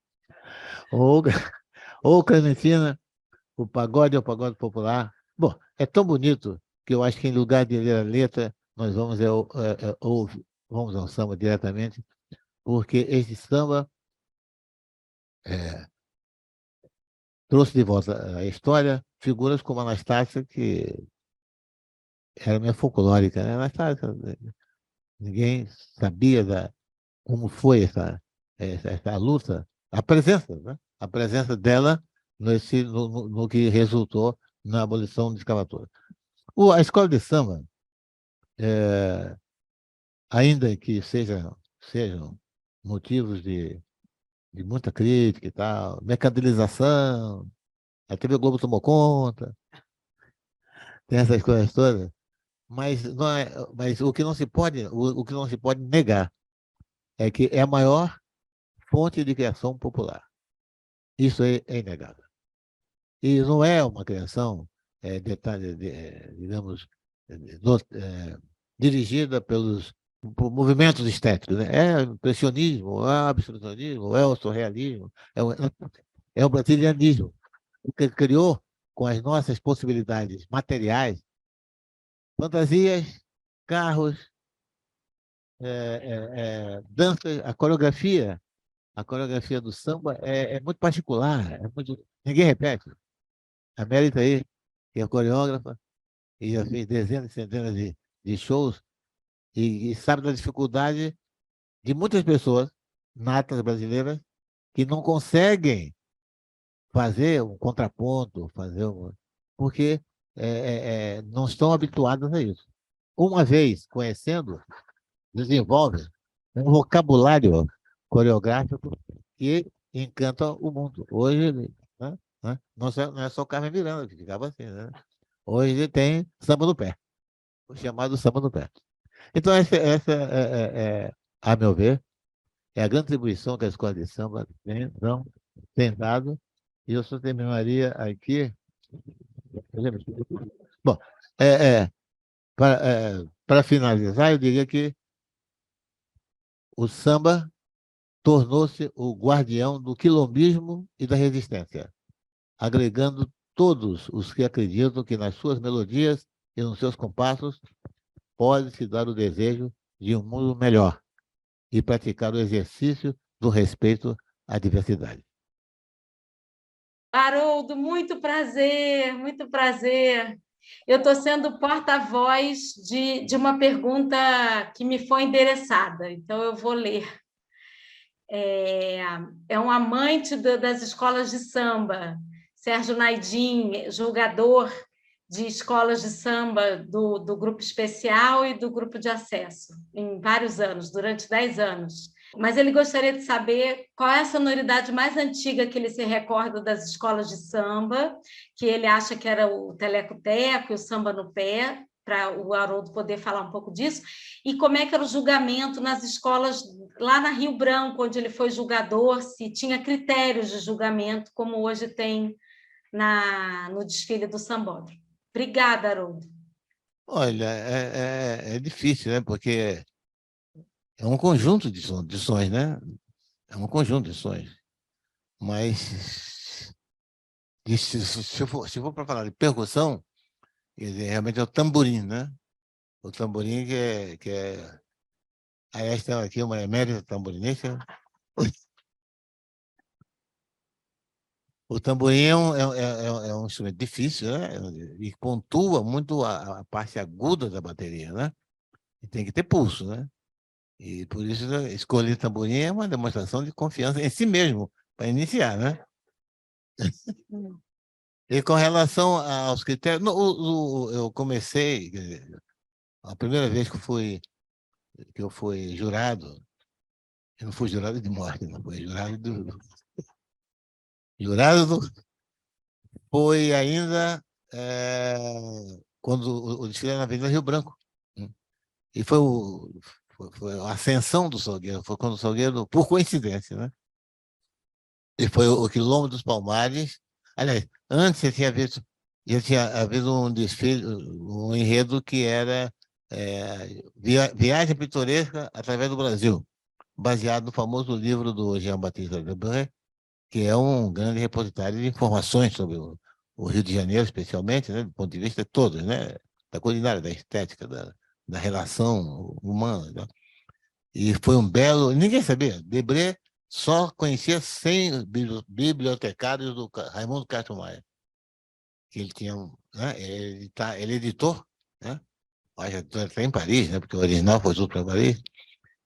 Ô, Clementina, o pagode é o pagode popular. Bom, é tão bonito que eu acho que em lugar de ler a letra, nós vamos ao samba diretamente, porque esse samba trouxe de volta a história figuras como Anastácia, que era meio folclórica, né? Anastácia, ninguém sabia como foi essa luta, a presença, né? A presença dela no que resultou na abolição da escravatura. A escola de samba, ainda que sejam motivos de muita crítica e tal, mercantilização, a TV Globo tomou conta, tem essas coisas todas, mas, mas o que não se pode negar é que é a maior fonte de criação popular. Isso é inegável. E não é uma criação, digamos, dirigida por movimentos estéticos. Né? É o impressionismo, é o abstracionismo, é o surrealismo, é o brasilianismo. O que criou com as nossas possibilidades materiais, fantasias, carros, danças, a coreografia do samba é muito particular, ninguém repete. A Mérita aí, que é coreógrafa, e já fez dezenas e centenas de shows, e sabe da dificuldade de muitas pessoas natas brasileiras que não conseguem fazer um contraponto, porque não estão habituadas a isso. Uma vez conhecendo, desenvolve um vocabulário coreográfico que encanta o mundo. Hoje, não é só o Carmen Miranda que ficava assim, né? Hoje tem samba no pé, o chamado samba no pé. Então, a meu ver, é a grande contribuição que a escola de samba tem dado, e eu só terminaria aqui. Bom, para finalizar, eu diria que o samba tornou-se o guardião do quilombismo e da resistência, agregando todos os que acreditam que nas suas melodias e nos seus compassos pode-se dar o desejo de um mundo melhor e praticar o exercício do respeito à diversidade. Haroldo, muito prazer, muito prazer. Eu estou sendo porta-voz de uma pergunta que me foi endereçada, então eu vou ler. É um amante das escolas de samba, Sérgio Naidim, julgador de escolas de samba do grupo especial e do grupo de acesso, em vários anos, durante 10 anos. Mas ele gostaria de saber qual é a sonoridade mais antiga que ele se recorda das escolas de samba, que ele acha que era o teleco-teco e o samba no pé, para o Haroldo poder falar um pouco disso, e como é que era o julgamento nas escolas lá na Rio Branco, onde ele foi julgador, se tinha critérios de julgamento, como hoje tem no desfile do Sambódromo. Obrigada, Haroldo. Olha, é difícil, né? Porque é um conjunto de sons, né? É um conjunto de sons. Mas, se for para falar de percussão, realmente é o tamborim, né? O tamborim que é. Aí esta aqui é uma emérita tamborinista. O tamborim é um instrumento difícil, né? E pontua muito a parte aguda da bateria, né? E tem que ter pulso, né? E por isso escolher tamborim é uma demonstração de confiança em si mesmo, para iniciar, né? E com relação aos critérios, eu comecei, quer dizer, a primeira vez que eu fui jurado, eu não fui jurado de morte, não fui jurado foi ainda quando o desfile era na Avenida Rio Branco, né? E foi a ascensão do Salgueiro, foi quando o Salgueiro, por coincidência, né? E foi o Quilombo dos Palmares. Aliás, antes já tinha havido um desfile, um enredo que era Viagem Pitoresca através do Brasil, baseado no famoso livro do Jean-Baptiste Lebrun, que é um grande repositório de informações sobre o Rio de Janeiro, especialmente, né, do ponto de vista todo, né, da culinária, da estética, da relação humana, né? E foi um belo. Ninguém sabia. Debré só conhecia 100 bibliotecários do Raimundo Castro Maia, que ele tinha, né, ele editou, né? Acho que está em Paris, né? Porque o original foi tudo para Paris.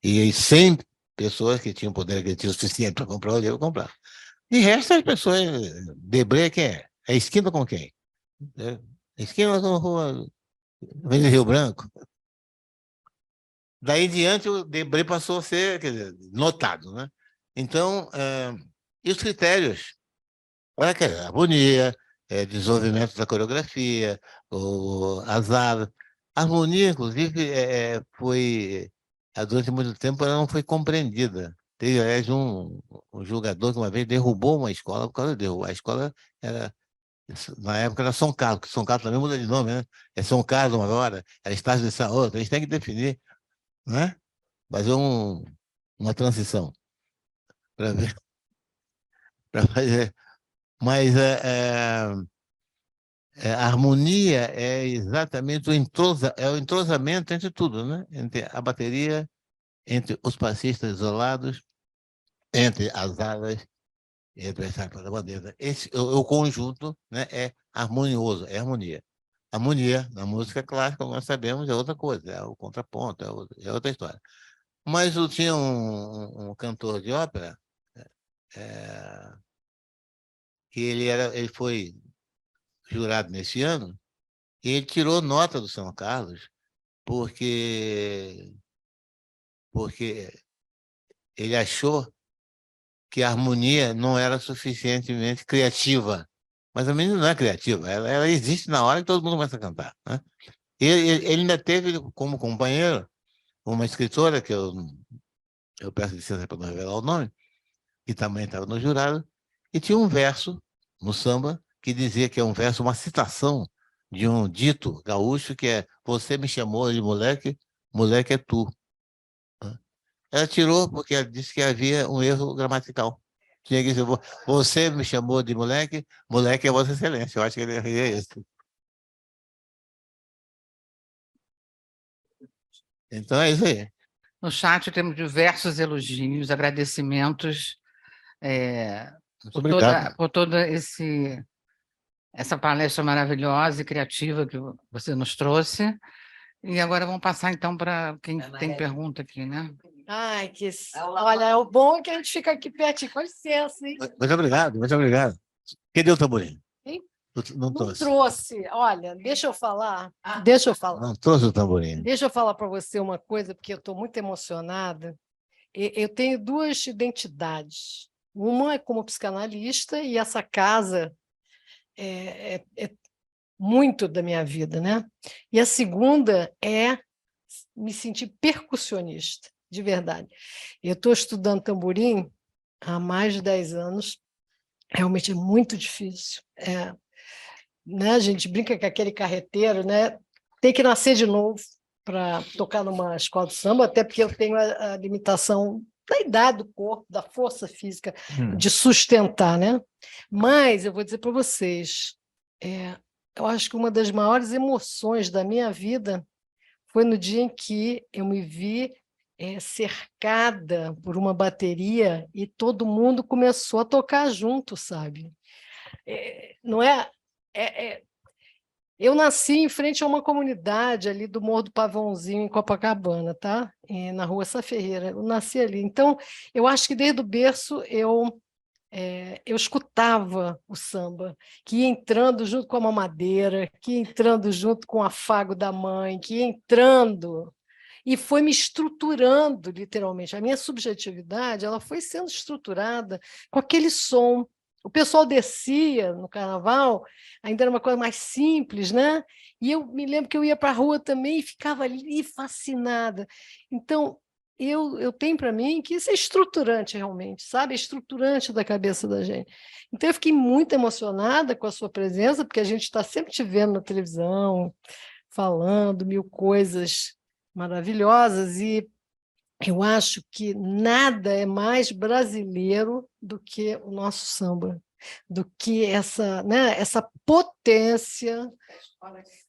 E aí 100 pessoas que tinham poder aquisitivo suficiente para comprar o livro, comprar. E resto as pessoas. Debré quem é? É esquina com quem? Esquina com a rua Avenida Rio Branco. Daí em diante, o Debré passou a ser, quer dizer, notado, né? Então, e os critérios? Olha que harmonia, desenvolvimento da coreografia, o azar. A harmonia, inclusive, durante muito tempo, ela não foi compreendida. Teve, aliás, um jogador que uma vez derrubou uma escola por causa dele. A escola era, na época, era São Carlos, que São Carlos também muda de nome, né? É São Carlos uma hora, era Estácio de Sá outra. Eles têm que definir, né? Fazer uma transição para ver, para fazer. Mas A harmonia é exatamente o entrosamento entre tudo, né? Entre a bateria, entre os passistas isolados, entre as alas, entre as harpas da bandeira. O conjunto, né, é harmonioso, é harmonia. Harmonia, na música clássica, como nós sabemos, é outra coisa, é o contraponto, é outra história. Mas eu tinha um cantor de ópera, é, que ele foi jurado nesse ano, e ele tirou nota do São Carlos, porque ele achou que a harmonia não era suficientemente criativa. Mas a menina não é criativa, ela existe na hora que todo mundo começa a cantar, né? Ele ainda teve como companheiro uma escritora, que eu peço licença para não revelar o nome, que também estava no jurado, e tinha um verso no samba que dizia que é um verso, uma citação de um dito gaúcho, que é: você me chamou de moleque, moleque é tu. Ela tirou porque ela disse que havia um erro gramatical. Tinha que dizer: você me chamou de moleque, moleque é Vossa Excelência. Eu acho que ele erraria isso. Então é isso aí. No chat temos diversos elogios, agradecimentos Muito obrigado. por toda essa palestra maravilhosa e criativa que você nos trouxe. E agora vamos passar, então, para quem tem pergunta aqui, né? Ai, olha, o bom é que a gente fica aqui pertinho. Com licença, hein? Muito obrigado, muito obrigado. Cadê o tamborim? Hein? Não Não trouxe. trouxe. Olha, deixa eu falar. Deixa eu falar. Não trouxe o tamborim. Deixa eu falar para você uma coisa, porque eu estou muito emocionada. Eu tenho duas identidades. Uma é como psicanalista, e essa casa é muito da minha vida, né? E a segunda é me sentir percussionista, de verdade. Eu estou estudando tamborim há mais de 10 anos, realmente é muito difícil. Né? A gente brinca que aquele carreteiro, né, tem que nascer de novo para tocar numa escola de samba, até porque eu tenho a limitação da idade do corpo, da força física de sustentar, né? Mas eu vou dizer para vocês, eu acho que uma das maiores emoções da minha vida foi no dia em que eu me vi cercada por uma bateria e todo mundo começou a tocar junto, sabe? Não é... Eu nasci em frente a uma comunidade ali do Morro do Pavãozinho, em Copacabana, tá? Na Rua Sá Ferreira. Eu nasci ali. Então, eu acho que desde o berço eu escutava o samba, que ia entrando junto com a mamadeira, que ia entrando junto com o afago da mãe, que ia entrando e foi me estruturando, literalmente. A minha subjetividade ela foi sendo estruturada com aquele som. O pessoal descia no carnaval, ainda era uma coisa mais simples, né? E eu me lembro que eu ia para a rua também e ficava ali fascinada. Então, eu tenho para mim que isso é estruturante realmente, sabe? É estruturante da cabeça da gente. Então, eu fiquei muito emocionada com a sua presença, porque a gente está sempre te vendo na televisão, falando mil coisas maravilhosas, e eu acho que nada é mais brasileiro do que o nosso samba, do que essa, né, essa potência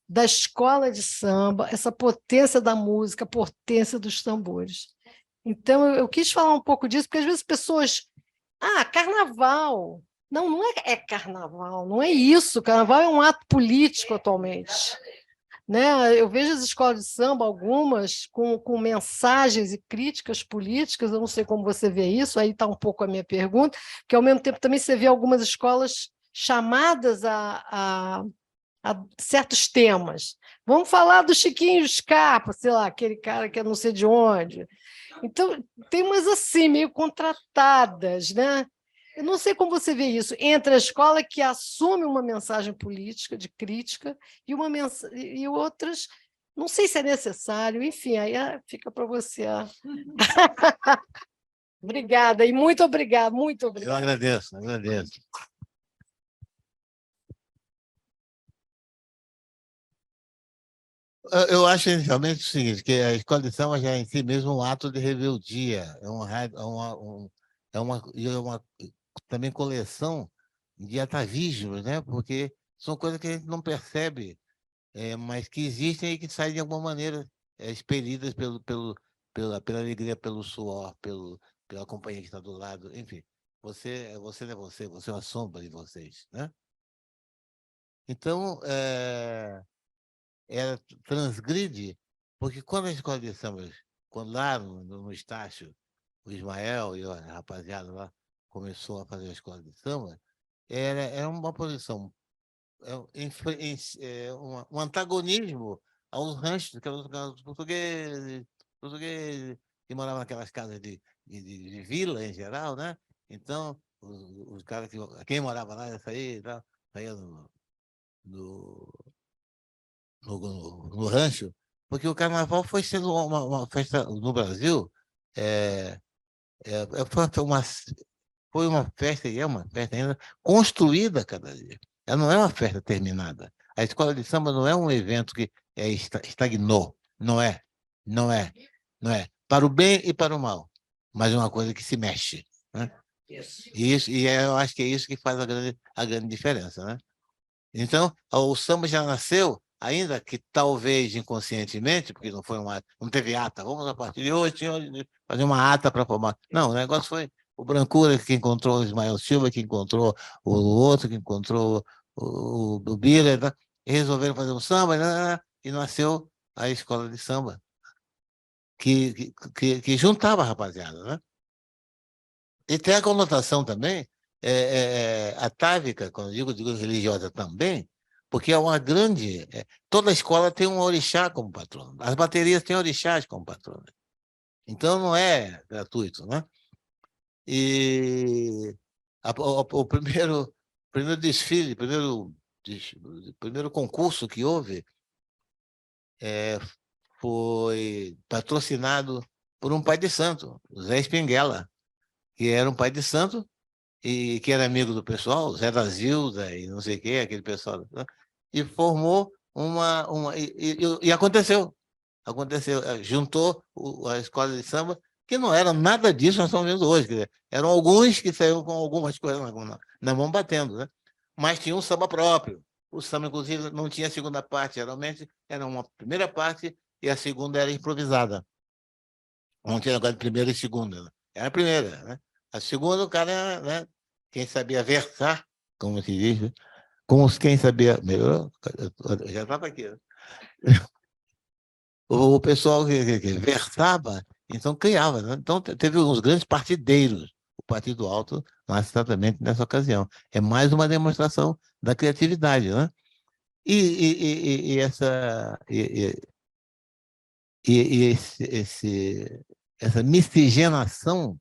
da escola de samba, essa potência da música, a potência dos tambores. Então, eu quis falar um pouco disso, porque às vezes as pessoas... carnaval. Não é carnaval, não é isso. Carnaval é um ato político atualmente. Né? Eu vejo as escolas de samba, algumas, com mensagens e críticas políticas, eu não sei como você vê isso, aí está um pouco a minha pergunta, porque, ao mesmo tempo, também você vê algumas escolas chamadas a certos temas. Vamos falar do Chiquinho Scarpa, sei lá, aquele cara que é não sei de onde. Então, tem umas assim, meio contratadas, né? Eu não sei como você vê isso, entre a escola que assume uma mensagem política, de crítica, e outras, não sei se é necessário, enfim, aí fica para você. Obrigada, e muito obrigada, muito obrigada. Eu agradeço, agradeço. Eu acho inicialmente o seguinte, que a escola de samba já é em si mesmo um ato de rebeldia, é uma também coleção de atavismos, né? Porque são coisas que a gente não percebe, mas que existem e que saem de alguma maneira expelidas pela alegria, pelo suor, pela companhia que está do lado, enfim. Você não é você, você é uma sombra de vocês, né? Então, ela transgride, porque quando a escola de samba, quando lá no Estácio, o Ismael e a rapaziada lá começou a fazer a escola de samba, era uma posição, um antagonismo aos ranchos, que eram os portugueses que moravam naquelas casas de vila em geral, né? Então, os caras quem morava lá saía no rancho, porque o carnaval foi sendo uma festa no Brasil, foi uma festa, e é uma festa ainda, construída cada dia. Ela não é uma festa terminada. A escola de samba não é um evento que estagnou. Não é. Não é. Não é. Para o bem e para o mal. Mas é uma coisa que se mexe. Né? Eu acho que é isso que faz a grande diferença. Né? Então, o samba já nasceu, ainda que talvez inconscientemente, porque não teve ata. Vamos, a partir de hoje, fazer uma ata para formar. Não, o negócio foi o Brancura que encontrou o Ismael Silva, que encontrou o outro, que encontrou o Bira, né? E resolveram fazer um samba, né? E nasceu a escola de samba, que juntava a rapaziada. Né? E tem a conotação também atávica, quando digo religiosa também, porque é uma grande... toda escola tem um orixá como patrono. As baterias têm orixás como patrono. Então, não é gratuito, né? E o primeiro desfile, primeiro concurso que houve foi patrocinado por um pai de santo, Zé Espinguela, que era um pai de santo e que era amigo do pessoal, Zé da Zilda e não sei o quê, aquele pessoal, né? E formou e aconteceu, juntou a escola de samba, que não era nada disso, nós estamos vendo hoje, quer dizer, eram alguns que saíram com algumas coisas na mão batendo, né? Mas tinha um samba próprio. O samba, inclusive, não tinha segunda parte, geralmente era uma primeira parte e a segunda era improvisada. Não tinha negócio de primeira e segunda, né? Era a primeira, né? A segunda, o cara, né? Quem sabia versar, como se diz, né? Quem sabia melhor, eu já estava aqui, né? O pessoal que versava, então criava. Né? Então, teve uns grandes partideiros. O Partido Alto nasce exatamente nessa ocasião. É mais uma demonstração da criatividade. Né? Essa miscigenação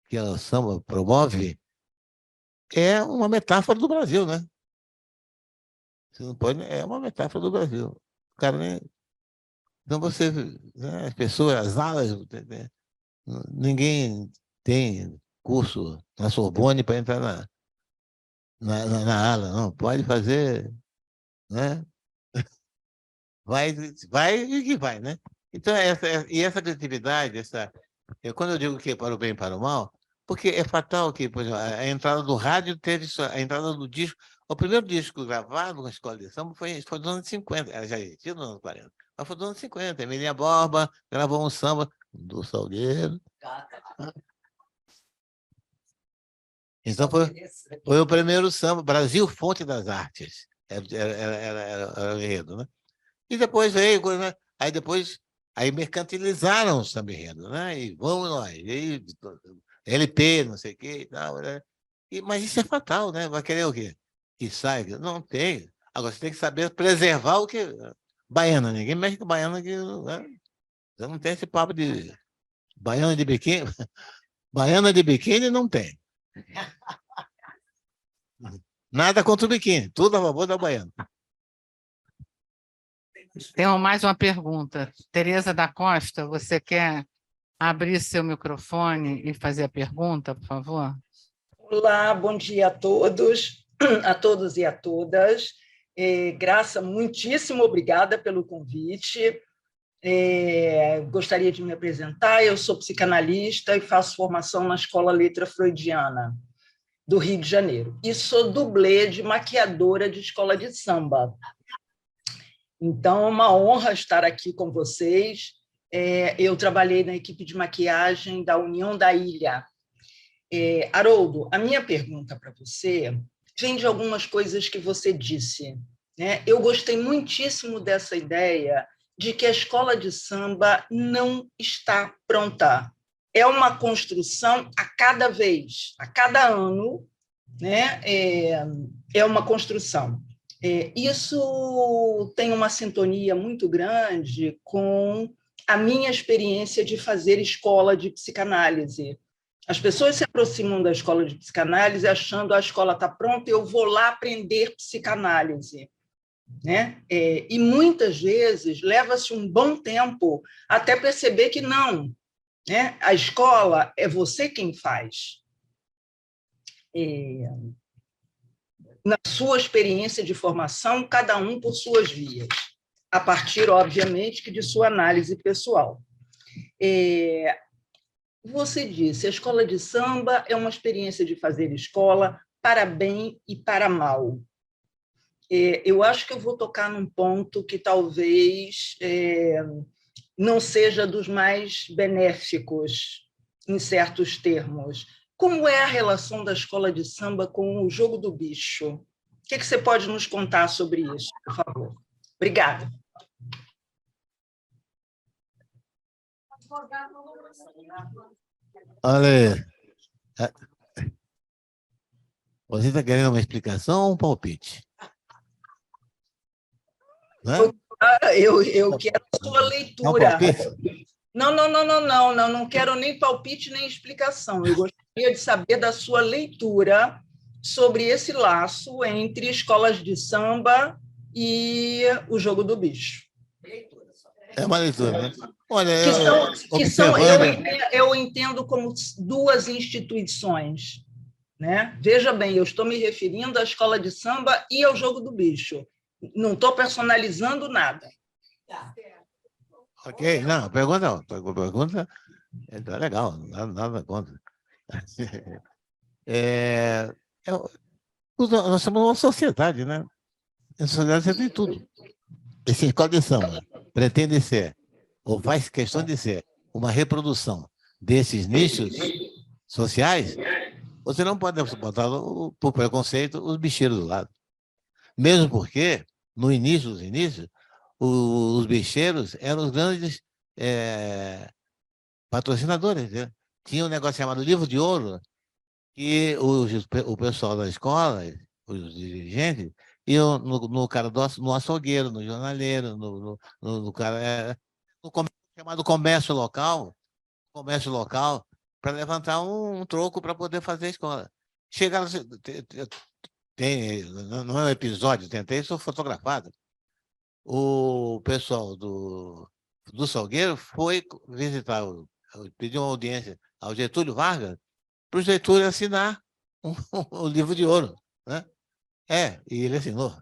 que a samba promove é uma metáfora do Brasil, né? Você não pode, é uma metáfora do Brasil. O cara, né? Então você, né, as pessoas, as alas, né, ninguém tem curso na Sorbonne para entrar na ala, não. Pode fazer, né? Vai e que vai, né? Então, essa criatividade, quando eu digo que é para o bem e para o mal, porque é fatal que, por exemplo, a entrada do rádio teve a entrada do disco. O primeiro disco gravado com a escola de samba foi dos anos 50, ela já existia nos anos 40, mas foi dos anos 50. Emilinha Borba gravou um samba do Salgueiro. Então foi o primeiro samba, Brasil, Fonte das Artes. Era o enredo, né? E depois veio, né? Aí mercantilizaram o samba enredo, né? E vamos nós, e LP, não sei o quê e tal, né? Mas isso é fatal, né? Vai querer o quê? Que saia? Não tem. Agora você tem que saber preservar o que. Baiana, ninguém mexe com baiana que. Né? Você não tem esse papo de baiana de biquíni. Baiana de biquíni não tem. Nada contra o biquíni, tudo a favor da baiana. Tenho mais uma pergunta. Tereza da Costa, você quer abrir seu microfone e fazer a pergunta, por favor? Olá, bom dia a todos e a todas. Graça, muitíssimo obrigada pelo convite. Gostaria de me apresentar. Eu sou psicanalista e faço formação na Escola Letra Freudiana. do Rio de Janeiro. E sou dublê de maquiadora de escola de samba. Então, é uma honra estar aqui com vocês. Eu trabalhei na equipe de maquiagem da União da Ilha. Haroldo, a minha pergunta para você vem de algumas coisas que você disse, né? Eu gostei muitíssimo dessa ideia de que a escola de samba não está pronta. É uma construção a cada vez, a cada ano, né? É uma construção. Isso tem uma sintonia muito grande com a minha experiência de fazer escola de psicanálise. As pessoas se aproximam da escola de psicanálise achando que a escola está pronta e eu vou lá aprender psicanálise, né? E muitas vezes leva-se um bom tempo até perceber que não, né? A escola é você quem faz. Na sua experiência de formação, cada um por suas vias, a partir, obviamente, que de sua análise pessoal. Você disse, a escola de samba é uma experiência de fazer escola para bem e para mal. Eu acho que eu vou tocar num ponto que talvez não seja dos mais benéficos, em certos termos. Como é a relação da escola de samba com o jogo do bicho? O que você pode nos contar sobre isso, por favor? Obrigada. Olha, você está querendo uma explicação ou um palpite? Eu quero a sua leitura. Não quero nem palpite nem explicação. Eu gostaria de saber da sua leitura sobre esse laço entre escolas de samba e o jogo do bicho. É uma leitura, né? Olha, eu entendo como duas instituições, né? Veja bem, eu estou me referindo à escola de samba e ao jogo do bicho. Não estou personalizando nada. Ok, não, pergunta é legal, nada contra. Nós somos uma sociedade, né? Na sociedade você tem tudo. Essa escola de samba pretende ser, ou faz questão de ser, uma reprodução desses nichos sociais, você não pode botar, por preconceito, os bicheiros do lado. Mesmo porque, no início dos inícios, os bicheiros eram os grandes patrocinadores. Né? Tinha um negócio chamado Livro de Ouro, que o pessoal da escola, os dirigentes, iam no açougueiro, no jornaleiro, no chamado comércio local, para levantar um troco para poder fazer a escola. Chegaram, não é um episódio, tentei, sou fotografado. O pessoal do Salgueiro foi visitar, pediu uma audiência ao Getúlio Vargas, para o Getúlio assinar o Livro de Ouro. Né? E ele assinou.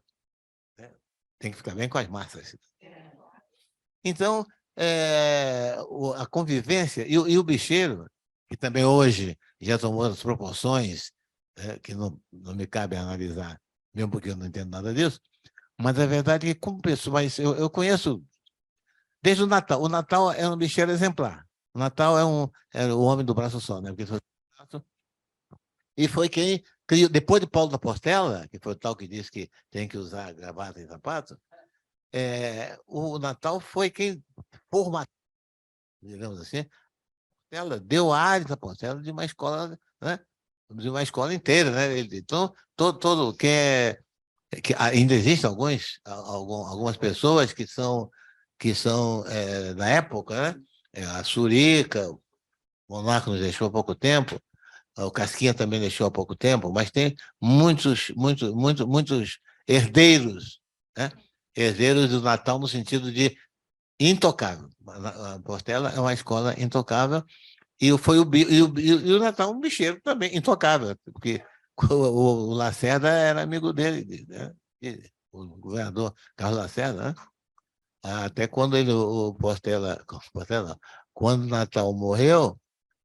Tem que ficar bem com as massas. Então, a convivência, e o bicheiro, que também hoje já tomou as proporções, que não me cabe analisar, mesmo porque eu não entendo nada disso, mas a verdade é que, como pessoa, mas eu conheço desde o Natal. O Natal é um bicheiro exemplar. O Natal é o homem do braço só, né? Porque e foi quem criou, depois de Paulo da Portela, que foi o tal que disse que tem que usar gravata e sapato, o Natal foi quem formatou, digamos assim, ela deu áreas da Portela de uma escola, né? De uma escola inteira, né? Então, todo que ainda existem algumas pessoas que são da época, né? A Surica, o Monarca nos deixou há pouco tempo, o Casquinha também deixou há pouco tempo, mas tem muitos herdeiros, né? Herdeiros do Natal no sentido de intocável. A Portela é uma escola intocável e o Natal um bicheiro também intocável, porque o Lacerda era amigo dele, né? O governador Carlos Lacerda, né? Até quando quando o Natal morreu,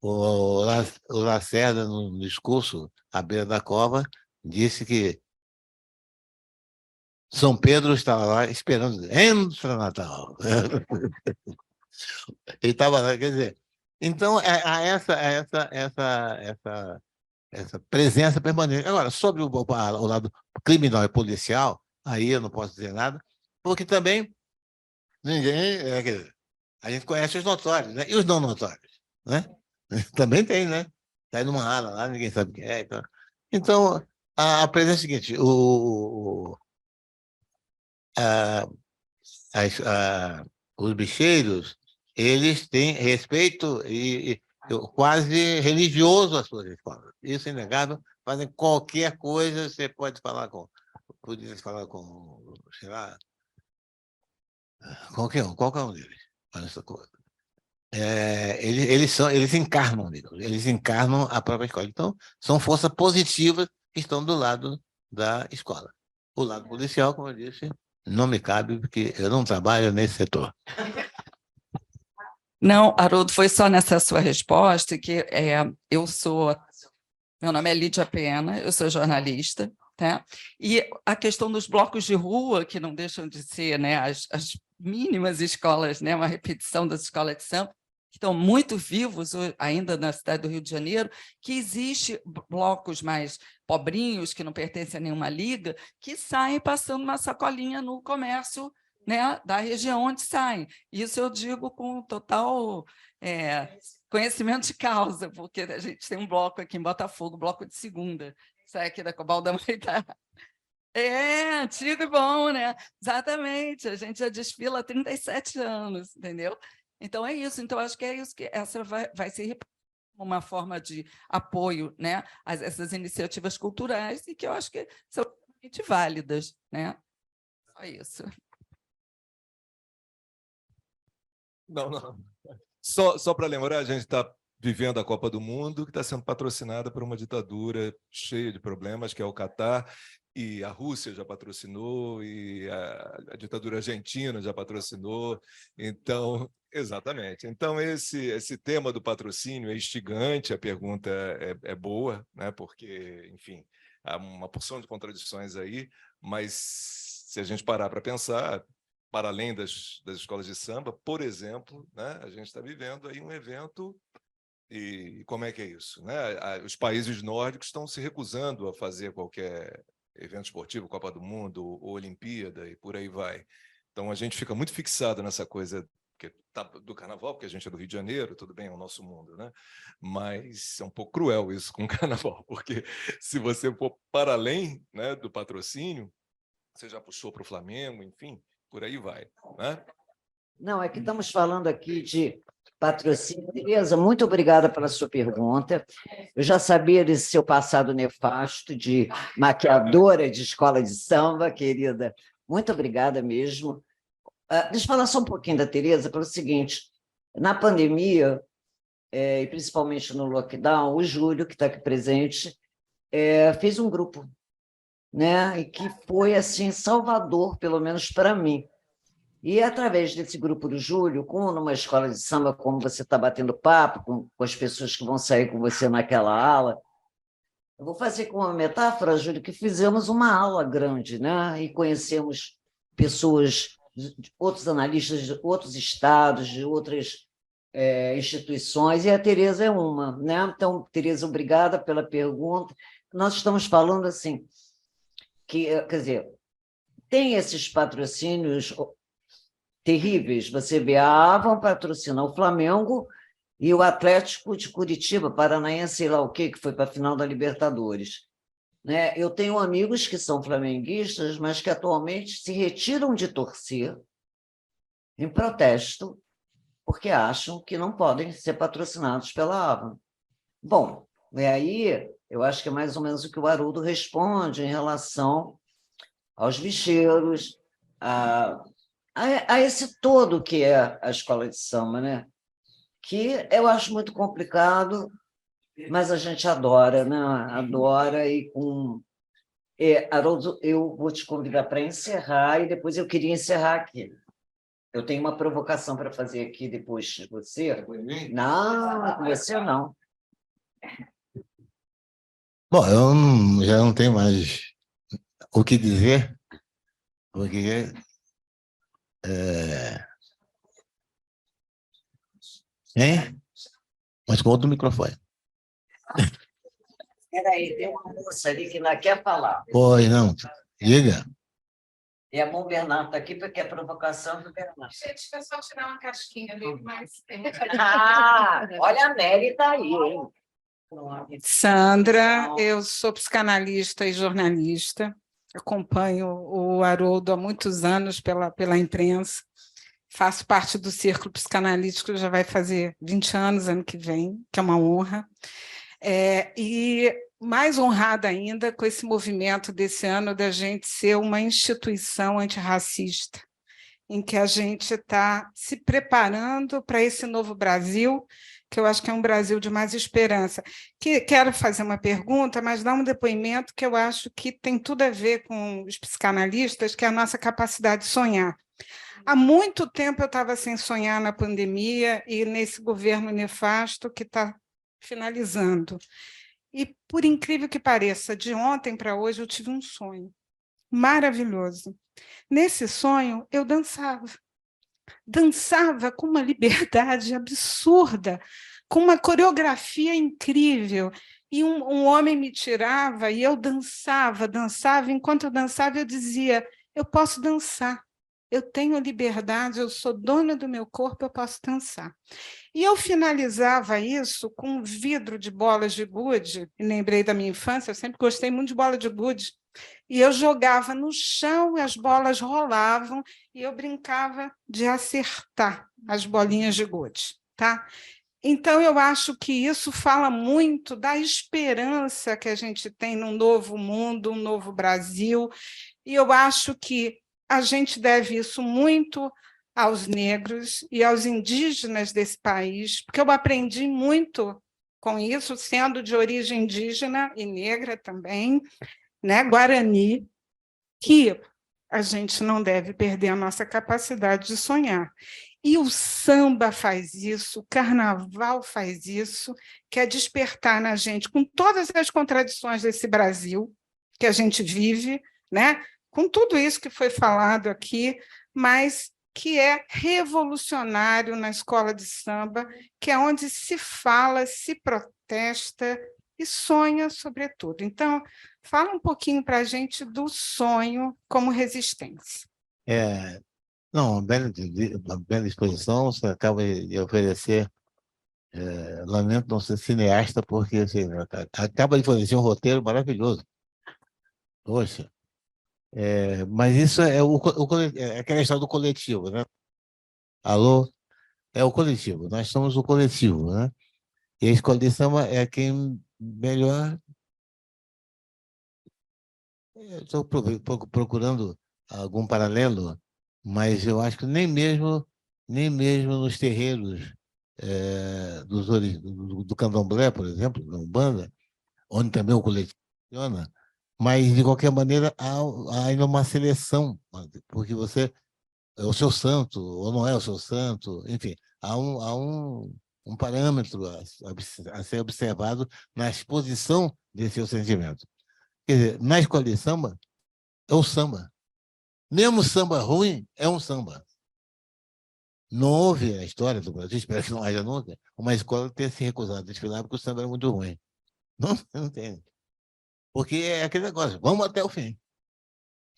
O Lacerda, no discurso à beira da cova, disse que São Pedro estava lá esperando, entra Natal. Ele estava lá, quer dizer, então há essa presença permanente. Agora, sobre o lado criminal e policial, aí eu não posso dizer nada, porque também ninguém, quer dizer, a gente conhece os notórios, né? E os não notórios, né? Também tem, né? Está numa ala lá, ninguém sabe quem é. Então, a presença é o seguinte, a, os bicheiros, eles têm respeito e quase religioso às suas escolas. Isso é inegável. Fazem qualquer coisa, você pode falar com, sei lá, qualquer um deles. Faz essa coisa. Eles encarnam, amigos, eles encarnam a própria escola. Então, são forças positivas que estão do lado da escola. O lado policial, como eu disse, não me cabe, porque eu não trabalho nesse setor. Não, Haroldo, foi só nessa sua resposta que meu nome é Lídia Pena, eu sou jornalista, tá? E a questão dos blocos de rua, que não deixam de ser, né, as mínimas escolas, né, uma repetição das escolas de samba, que estão muito vivos ainda na cidade do Rio de Janeiro, que existe blocos mais pobrinhos, que não pertencem a nenhuma liga, que saem passando uma sacolinha no comércio, né, da região onde saem. Isso eu digo com total conhecimento de causa, porque a gente tem um bloco aqui em Botafogo, bloco de segunda, sai aqui da Cobal da Maitá. Antigo e bom, né? Exatamente, a gente já desfila há 37 anos, entendeu? Então, é isso. Então, acho que é isso que essa vai ser uma forma de apoio, né, a essas iniciativas culturais e que eu acho que são realmente válidas, né? Só isso. Não. Só para lembrar, a gente está vivendo a Copa do Mundo, que está sendo patrocinada por uma ditadura cheia de problemas, que é o Catar, e a Rússia já patrocinou, e a ditadura argentina já patrocinou. Então, exatamente. Então, esse tema do patrocínio é instigante, a pergunta é boa, né? Porque, enfim, há uma porção de contradições aí, mas se a gente parar para pensar, para além das escolas de samba, por exemplo, né, a gente está vivendo aí um evento, e como é que é isso? Né? Os países nórdicos estão se recusando a fazer qualquer evento esportivo, Copa do Mundo, ou Olimpíada, e por aí vai. Então, a gente fica muito fixado nessa coisa do carnaval, porque a gente é do Rio de Janeiro, tudo bem, é o nosso mundo, né? Mas é um pouco cruel isso com o carnaval, porque se você for para além, né, do patrocínio, você já puxou para o Flamengo, enfim, por aí vai, né? Não, é que estamos falando aqui de patrocínio. Tereza, muito obrigada pela sua pergunta. Eu já sabia desse seu passado nefasto de maquiadora de escola de samba, querida. Muito obrigada mesmo. Deixa eu falar só um pouquinho da Tereza, pelo seguinte, na pandemia, e principalmente no lockdown, o Júlio, que está aqui presente, fez um grupo, né? E que foi assim salvador, pelo menos para mim. E através desse grupo do Júlio, como numa escola de samba, como você está batendo papo com as pessoas que vão sair com você naquela aula, eu vou fazer com uma metáfora, Júlio, que fizemos uma aula grande, né? E conhecemos pessoas, outros analistas de outros estados, de outras instituições, e a Tereza é uma, né? Então, Tereza, obrigada pela pergunta. Nós estamos falando assim, que, quer dizer, tem esses patrocínios terríveis. Você vê, a Avon patrocina o Flamengo e o Atlético de Curitiba, Paranaense, sei lá o quê, que foi para a final da Libertadores. Né? Eu tenho amigos que são flamenguistas, mas que atualmente se retiram de torcer em protesto, porque acham que não podem ser patrocinados pela Avon. Bom, e aí eu acho que é mais ou menos o que o Haroldo responde em relação aos bicheiros, a esse todo que é a escola de samba, né? Que eu acho muito complicado, mas a gente adora, né? Adora e com... Haroldo, eu vou te convidar para encerrar e depois eu queria encerrar aqui. Eu tenho uma provocação para fazer aqui depois de você. Não, com você não. Bom, já não tenho mais o que dizer, porque hein? Mas com outro microfone. Peraí, tem uma moça ali que não quer falar. Pois não, diga. E a Mão Bernardo está aqui porque é provocação do Bernardo. Gente, é só tirar uma casquinha dele, mas... Olha, a Nelly está aí, hein? Sandra, eu sou psicanalista e jornalista, acompanho o Haroldo há muitos anos pela imprensa, faço parte do Círculo Psicanalítico, já vai fazer 20 anos ano que vem, que é uma honra, e mais honrada ainda com esse movimento desse ano da gente ser uma instituição antirracista, em que a gente está se preparando para esse novo Brasil, que eu acho que é um Brasil de mais esperança. Quero fazer uma pergunta, mas dar um depoimento que eu acho que tem tudo a ver com os psicanalistas, que é a nossa capacidade de sonhar. Há muito tempo eu estava sem sonhar na pandemia e nesse governo nefasto que está finalizando. E, por incrível que pareça, de ontem para hoje eu tive um sonho maravilhoso. Nesse sonho, eu dançava. Dançava com uma liberdade absurda, com uma coreografia incrível. E um homem me tirava e eu dançava. Enquanto eu dançava, eu dizia, eu posso dançar. Eu tenho liberdade, eu sou dona do meu corpo, eu posso dançar. E eu finalizava isso com um vidro de bolas de gude, e lembrei da minha infância, eu sempre gostei muito de bola de gude, e eu jogava no chão, e as bolas rolavam, e eu brincava de acertar as bolinhas de gude, tá? Então, eu acho que isso fala muito da esperança que a gente tem num novo mundo, um novo Brasil, e eu acho que a gente deve isso muito aos negros e aos indígenas desse país, porque eu aprendi muito com isso, sendo de origem indígena e negra também, né, Guarani, que a gente não deve perder a nossa capacidade de sonhar. E o samba faz isso, o carnaval faz isso, que é despertar na gente, com todas as contradições desse Brasil que a gente vive, né, com tudo isso que foi falado aqui, mas que é revolucionário na escola de samba, que é onde se fala, se protesta e sonha, sobretudo. Então, fala um pouquinho para a gente do sonho como resistência. Não, uma bela exposição, você acaba de oferecer. Lamento não ser cineasta, porque assim, acaba de fornecer um roteiro maravilhoso. Poxa. Mas isso é aquela história do coletivo, né? Alô? É o coletivo, nós somos o coletivo, né? E a escola de samba é quem melhor... Estou procurando algum paralelo, mas eu acho que nem mesmo nos terreiros do candomblé, por exemplo, da Umbanda, onde também o coletivo funciona, mas, de qualquer maneira, há ainda uma seleção, porque você é o seu santo, ou não é o seu santo, enfim, há um parâmetro a ser observado na exposição desse seu sentimento. Quer dizer, na escola de samba, é o samba. Mesmo samba ruim, é um samba. Não houve na história do Brasil, espero que não haja nunca, uma escola ter se recusado a desfilar porque o samba era muito ruim. Não tem. Porque é aquele negócio, vamos até o fim.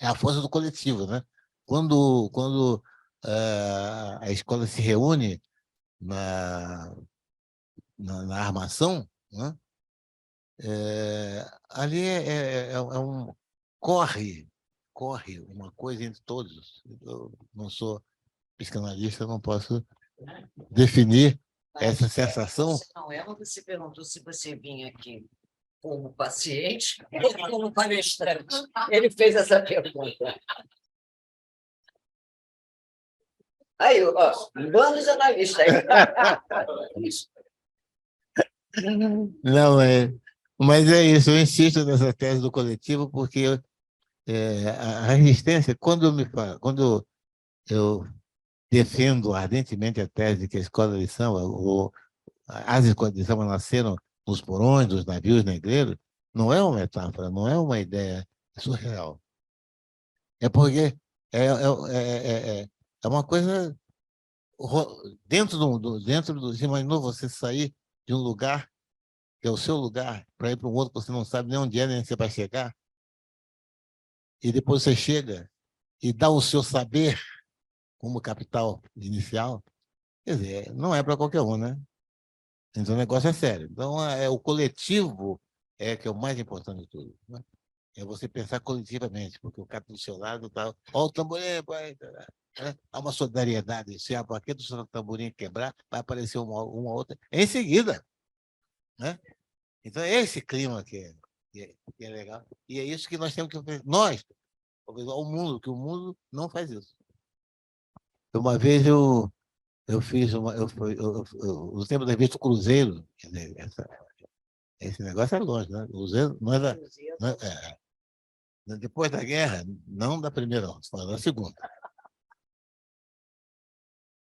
É a força do coletivo, né? Quando a escola se reúne na armação, né? Ali corre uma coisa entre todos. Eu não sou psicanalista, não posso definir essa sensação. Você perguntou se você vinha aqui como paciente ou como palestrante. Ele fez essa pergunta. Aí, ó, um bando de jornalista aí. Não, mas é isso, eu insisto nessa tese do coletivo, porque a resistência, quando eu defendo ardentemente a tese de que a escola de samba, as escolas de samba nasceram nos porões dos navios negreiros, não é uma metáfora, não é uma ideia surreal. É porque é uma coisa dentro você imaginou você sair de um lugar que é o seu lugar para ir para um outro que você não sabe nem onde é, nem se vai chegar, e depois você chega e dá o seu saber como capital inicial, quer dizer, não é para qualquer um, né? Então o negócio é sério. Então o coletivo que é o mais importante de tudo, né? É você pensar coletivamente, porque o cara do seu lado está, ó, o tamborim, pai, né? Há uma solidariedade. Se a baqueta do seu tamborim quebrar, vai aparecer uma outra em seguida, né? Então é esse clima que é legal. E é isso que nós temos que fazer. Nós, ao mundo, que o mundo não faz isso. Uma vez eu fiz no tempo da revista Cruzeiro, quer dizer, esse negócio é longe, né? Cruzeiro não era, depois da guerra, não da primeira, não, da segunda.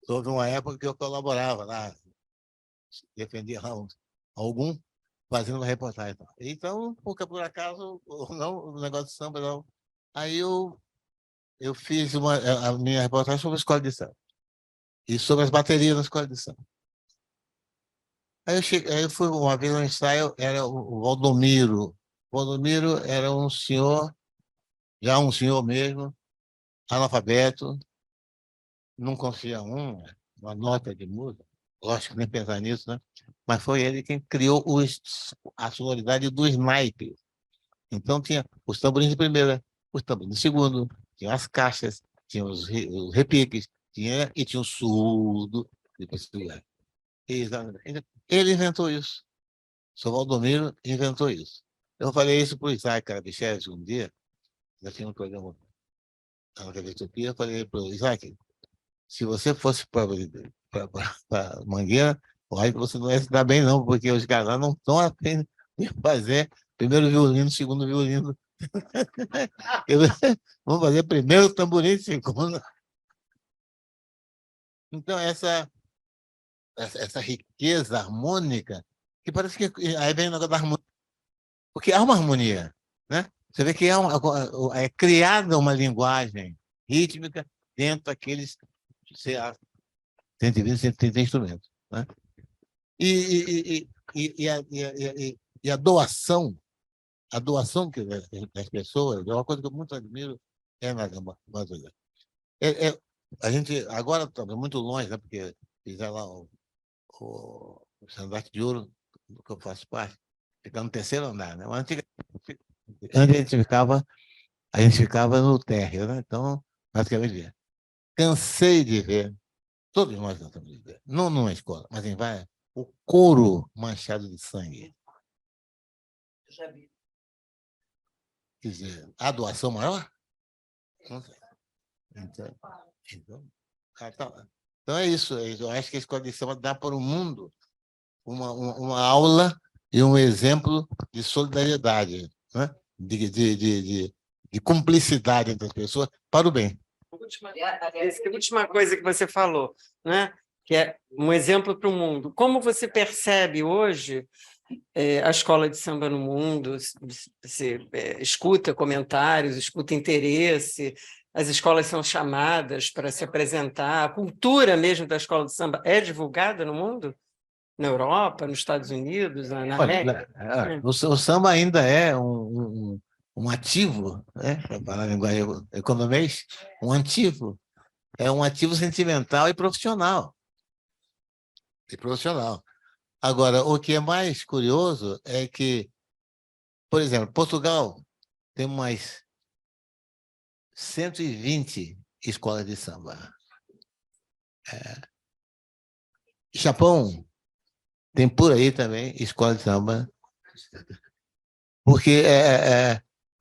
Houve uma época que eu colaborava lá, defendia lá algum, fazendo uma reportagem. Então, porque por acaso, não, o negócio de samba, não. Aí eu fiz a minha reportagem sobre a escola de samba e sobre as baterias da escola de samba. Aí eu fui uma vez no ensaio, era o Valdomiro. O Valdomiro era um senhor, já um senhor mesmo, analfabeto, não conseguia uma nota de música, lógico, nem pensar nisso, né? Mas foi ele quem criou a sonoridade do snipe. Então tinha os tamborins de primeira, os tamborins de segundo, tinha as caixas, tinha os repiques, e tinha o surdo. Ele inventou isso. O Sr. Valdomiro inventou isso. Eu falei isso para o Isaac Karabichev um dia, já tinha um programa na TV Utopia, eu falei para o Isaac, se você fosse para Mangueira, olha que você não ia se dar bem não, porque os caras não estão a fim de fazer primeiro violino, segundo violino. Vamos fazer primeiro tamborim, segundo. Então, essa riqueza harmônica, que parece que aí vem o negócio da harmonia, porque há uma harmonia, né? Você vê que é criada uma linguagem rítmica dentro daqueles 120, 130 instrumentos, né? E a doação das pessoas é uma coisa que eu muito admiro na Amazônia. A gente agora está muito longe, né? Porque fizeram lá o estandarte de ouro, do que eu faço parte, fica no terceiro andar, né? Mas antes a gente ficava no térreo, né? Então, basicamente, cansei de ver, todos nós cansamos de ver, não numa escola, mas em várias, o couro manchado de sangue. Eu já vi. Quer dizer, a doação maior? Não sei. Então é isso. Eu acho que a escola de samba dá para o mundo uma aula e um exemplo de solidariedade, né? de cumplicidade entre as pessoas para o bem. A última coisa que você falou, né? Que é um exemplo para o mundo. Como você percebe hoje a escola de samba no mundo? Você escuta comentários, escuta interesse, as escolas são chamadas para se apresentar, a cultura mesmo da escola de samba é divulgada no mundo? Na Europa, nos Estados Unidos, na América? O samba ainda é um ativo, né? Para falar a linguagem economês, um ativo. É um ativo sentimental e profissional. Agora, o que é mais curioso é que, por exemplo, Portugal tem mais 120 escolas de samba. Japão tem por aí também escola de samba. Porque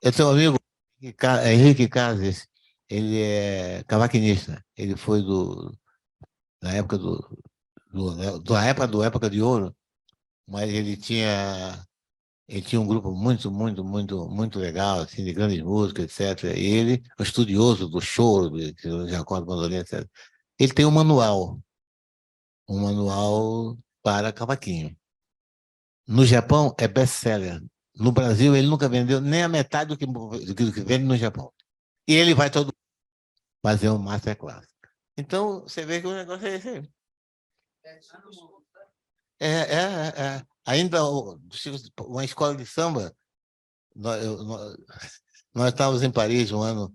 eu tenho um amigo, Henrique Cases, ele é cavaquinista. Ele foi na época da época de ouro, mas ele tinha um grupo muito legal, assim, de grandes músicos, etc. E ele, um estudioso do choro, de Jacó do Bandolim, etc. ele tem um manual para cavaquinho. No Japão, é best-seller. No Brasil, ele nunca vendeu nem a metade do que vende no Japão. E ele vai todo fazer um masterclass. Então, você vê que o negócio é esse aí. Ainda uma escola de samba, nós estávamos em Paris um ano,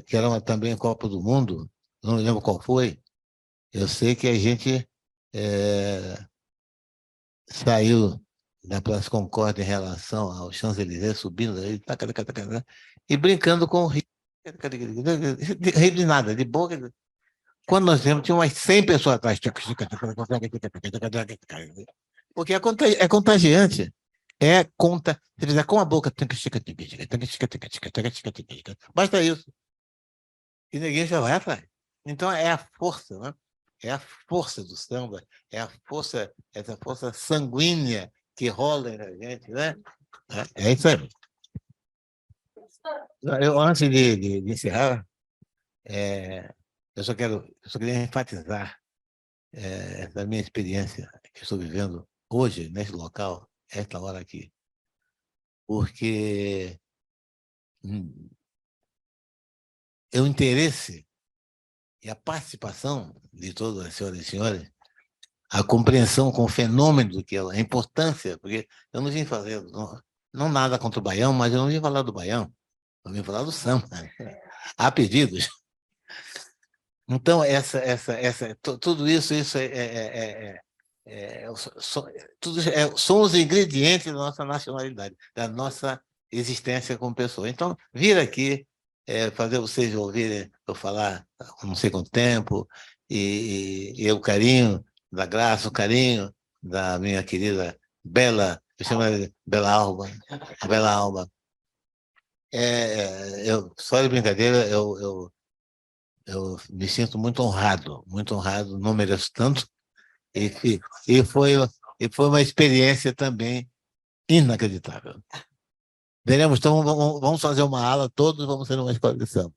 que era também Copa do Mundo, não me lembro qual foi. Eu sei que a gente saiu da Praça Concórdia em relação ao Champs-Élysées, subindo aí, e brincando com o rio. Rio de nada, de boca. Quando nós vimos, tinha umas 100 pessoas atrás. Porque é contagiante. Se fizer com a boca, basta isso. E ninguém já vai atrás. Então, é a força, né? É a força do samba, é a força, essa força sanguínea que rola na gente, né? É isso aí. Antes de encerrar, eu só queria enfatizar essa minha experiência que estou vivendo hoje, nesse local, esta hora aqui. Porque o interesse e a participação de todas as senhoras e senhores, a compreensão com o fenômeno do que é a importância, porque eu não vim fazer, não nada contra o Baião, mas eu não vim falar do Baião, eu vim falar do samba. Há pedidos. Então, tudo isso são os ingredientes da nossa nacionalidade, da nossa existência como pessoa. Então, vir aqui, fazer vocês ouvirem eu falar não sei quanto tempo, e o carinho da Graça, o carinho da minha querida Bela, eu chamo ela de Bela Alba, a Bela Alba. Só de brincadeira, eu me sinto muito honrado, não mereço tanto, e foi uma experiência também inacreditável. Veremos, então vamos fazer uma aula, todos vamos ser uma escola de samba.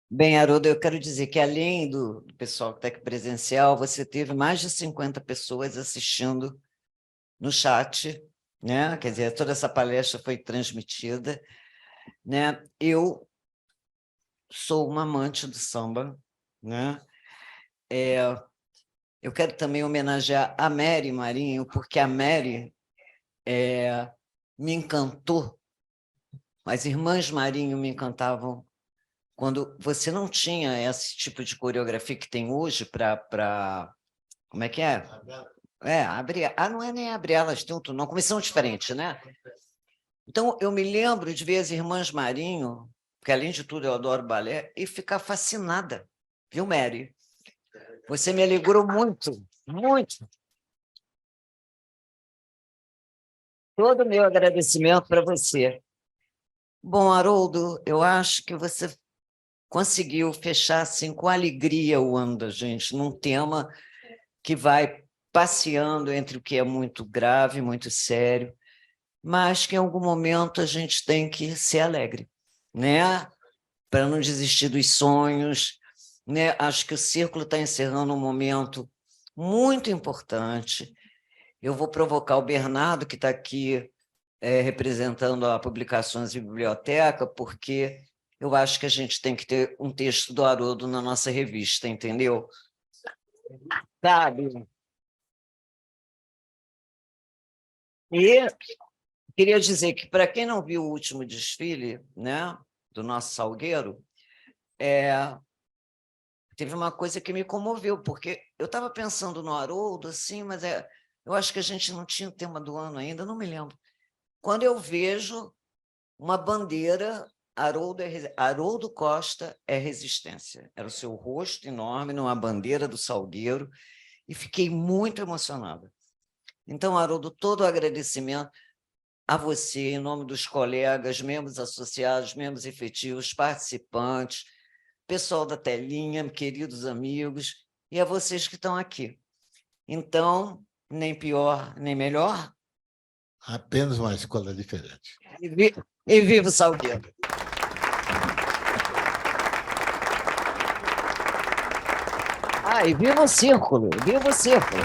Bem, Haroldo, eu quero dizer que, além do pessoal que está aqui presencial, você teve mais de 50 pessoas assistindo no chat, né? Quer dizer, toda essa palestra foi transmitida, né? Eu sou uma amante do samba, né? Eu quero também homenagear a Mary Marinho, porque a Mary me encantou, as irmãs Marinho me encantavam quando você não tinha esse tipo de coreografia que tem hoje para... Como é que é? Não é nem abrir elas, tem outro nome, comissão diferente, né? Então, eu me lembro de ver as irmãs Marinho, porque, além de tudo, eu adoro balé, e ficar fascinada, viu, Mary? Você me alegrou muito, muito. Todo o meu agradecimento para você. Bom, Haroldo, eu acho que você conseguiu fechar assim, com alegria o ano da gente, num tema que vai passeando entre o que é muito grave, muito sério, mas que em algum momento a gente tem que ser alegre, né? Para não desistir dos sonhos, né? Acho que o Círculo está encerrando um momento muito importante. Eu vou provocar o Bernardo, que está aqui representando a Publicações e Biblioteca, porque eu acho que a gente tem que ter um texto do Haroldo na nossa revista, entendeu? Sabe? E queria dizer que, para quem não viu o último desfile, né, do nosso Salgueiro, teve uma coisa que me comoveu, porque eu estava pensando no Haroldo, assim, mas eu acho que a gente não tinha o tema do ano ainda, não me lembro. Quando eu vejo uma bandeira, Haroldo Costa é resistência. Era o seu rosto enorme numa bandeira do Salgueiro, e fiquei muito emocionada. Então, Haroldo, todo o agradecimento a você, em nome dos colegas, membros associados, membros efetivos, participantes, pessoal da telinha, queridos amigos, e a vocês que estão aqui. Então, nem pior, nem melhor, Apenas uma escola diferente. E viva o Salgueiro. E viva o círculo, viva o círculo.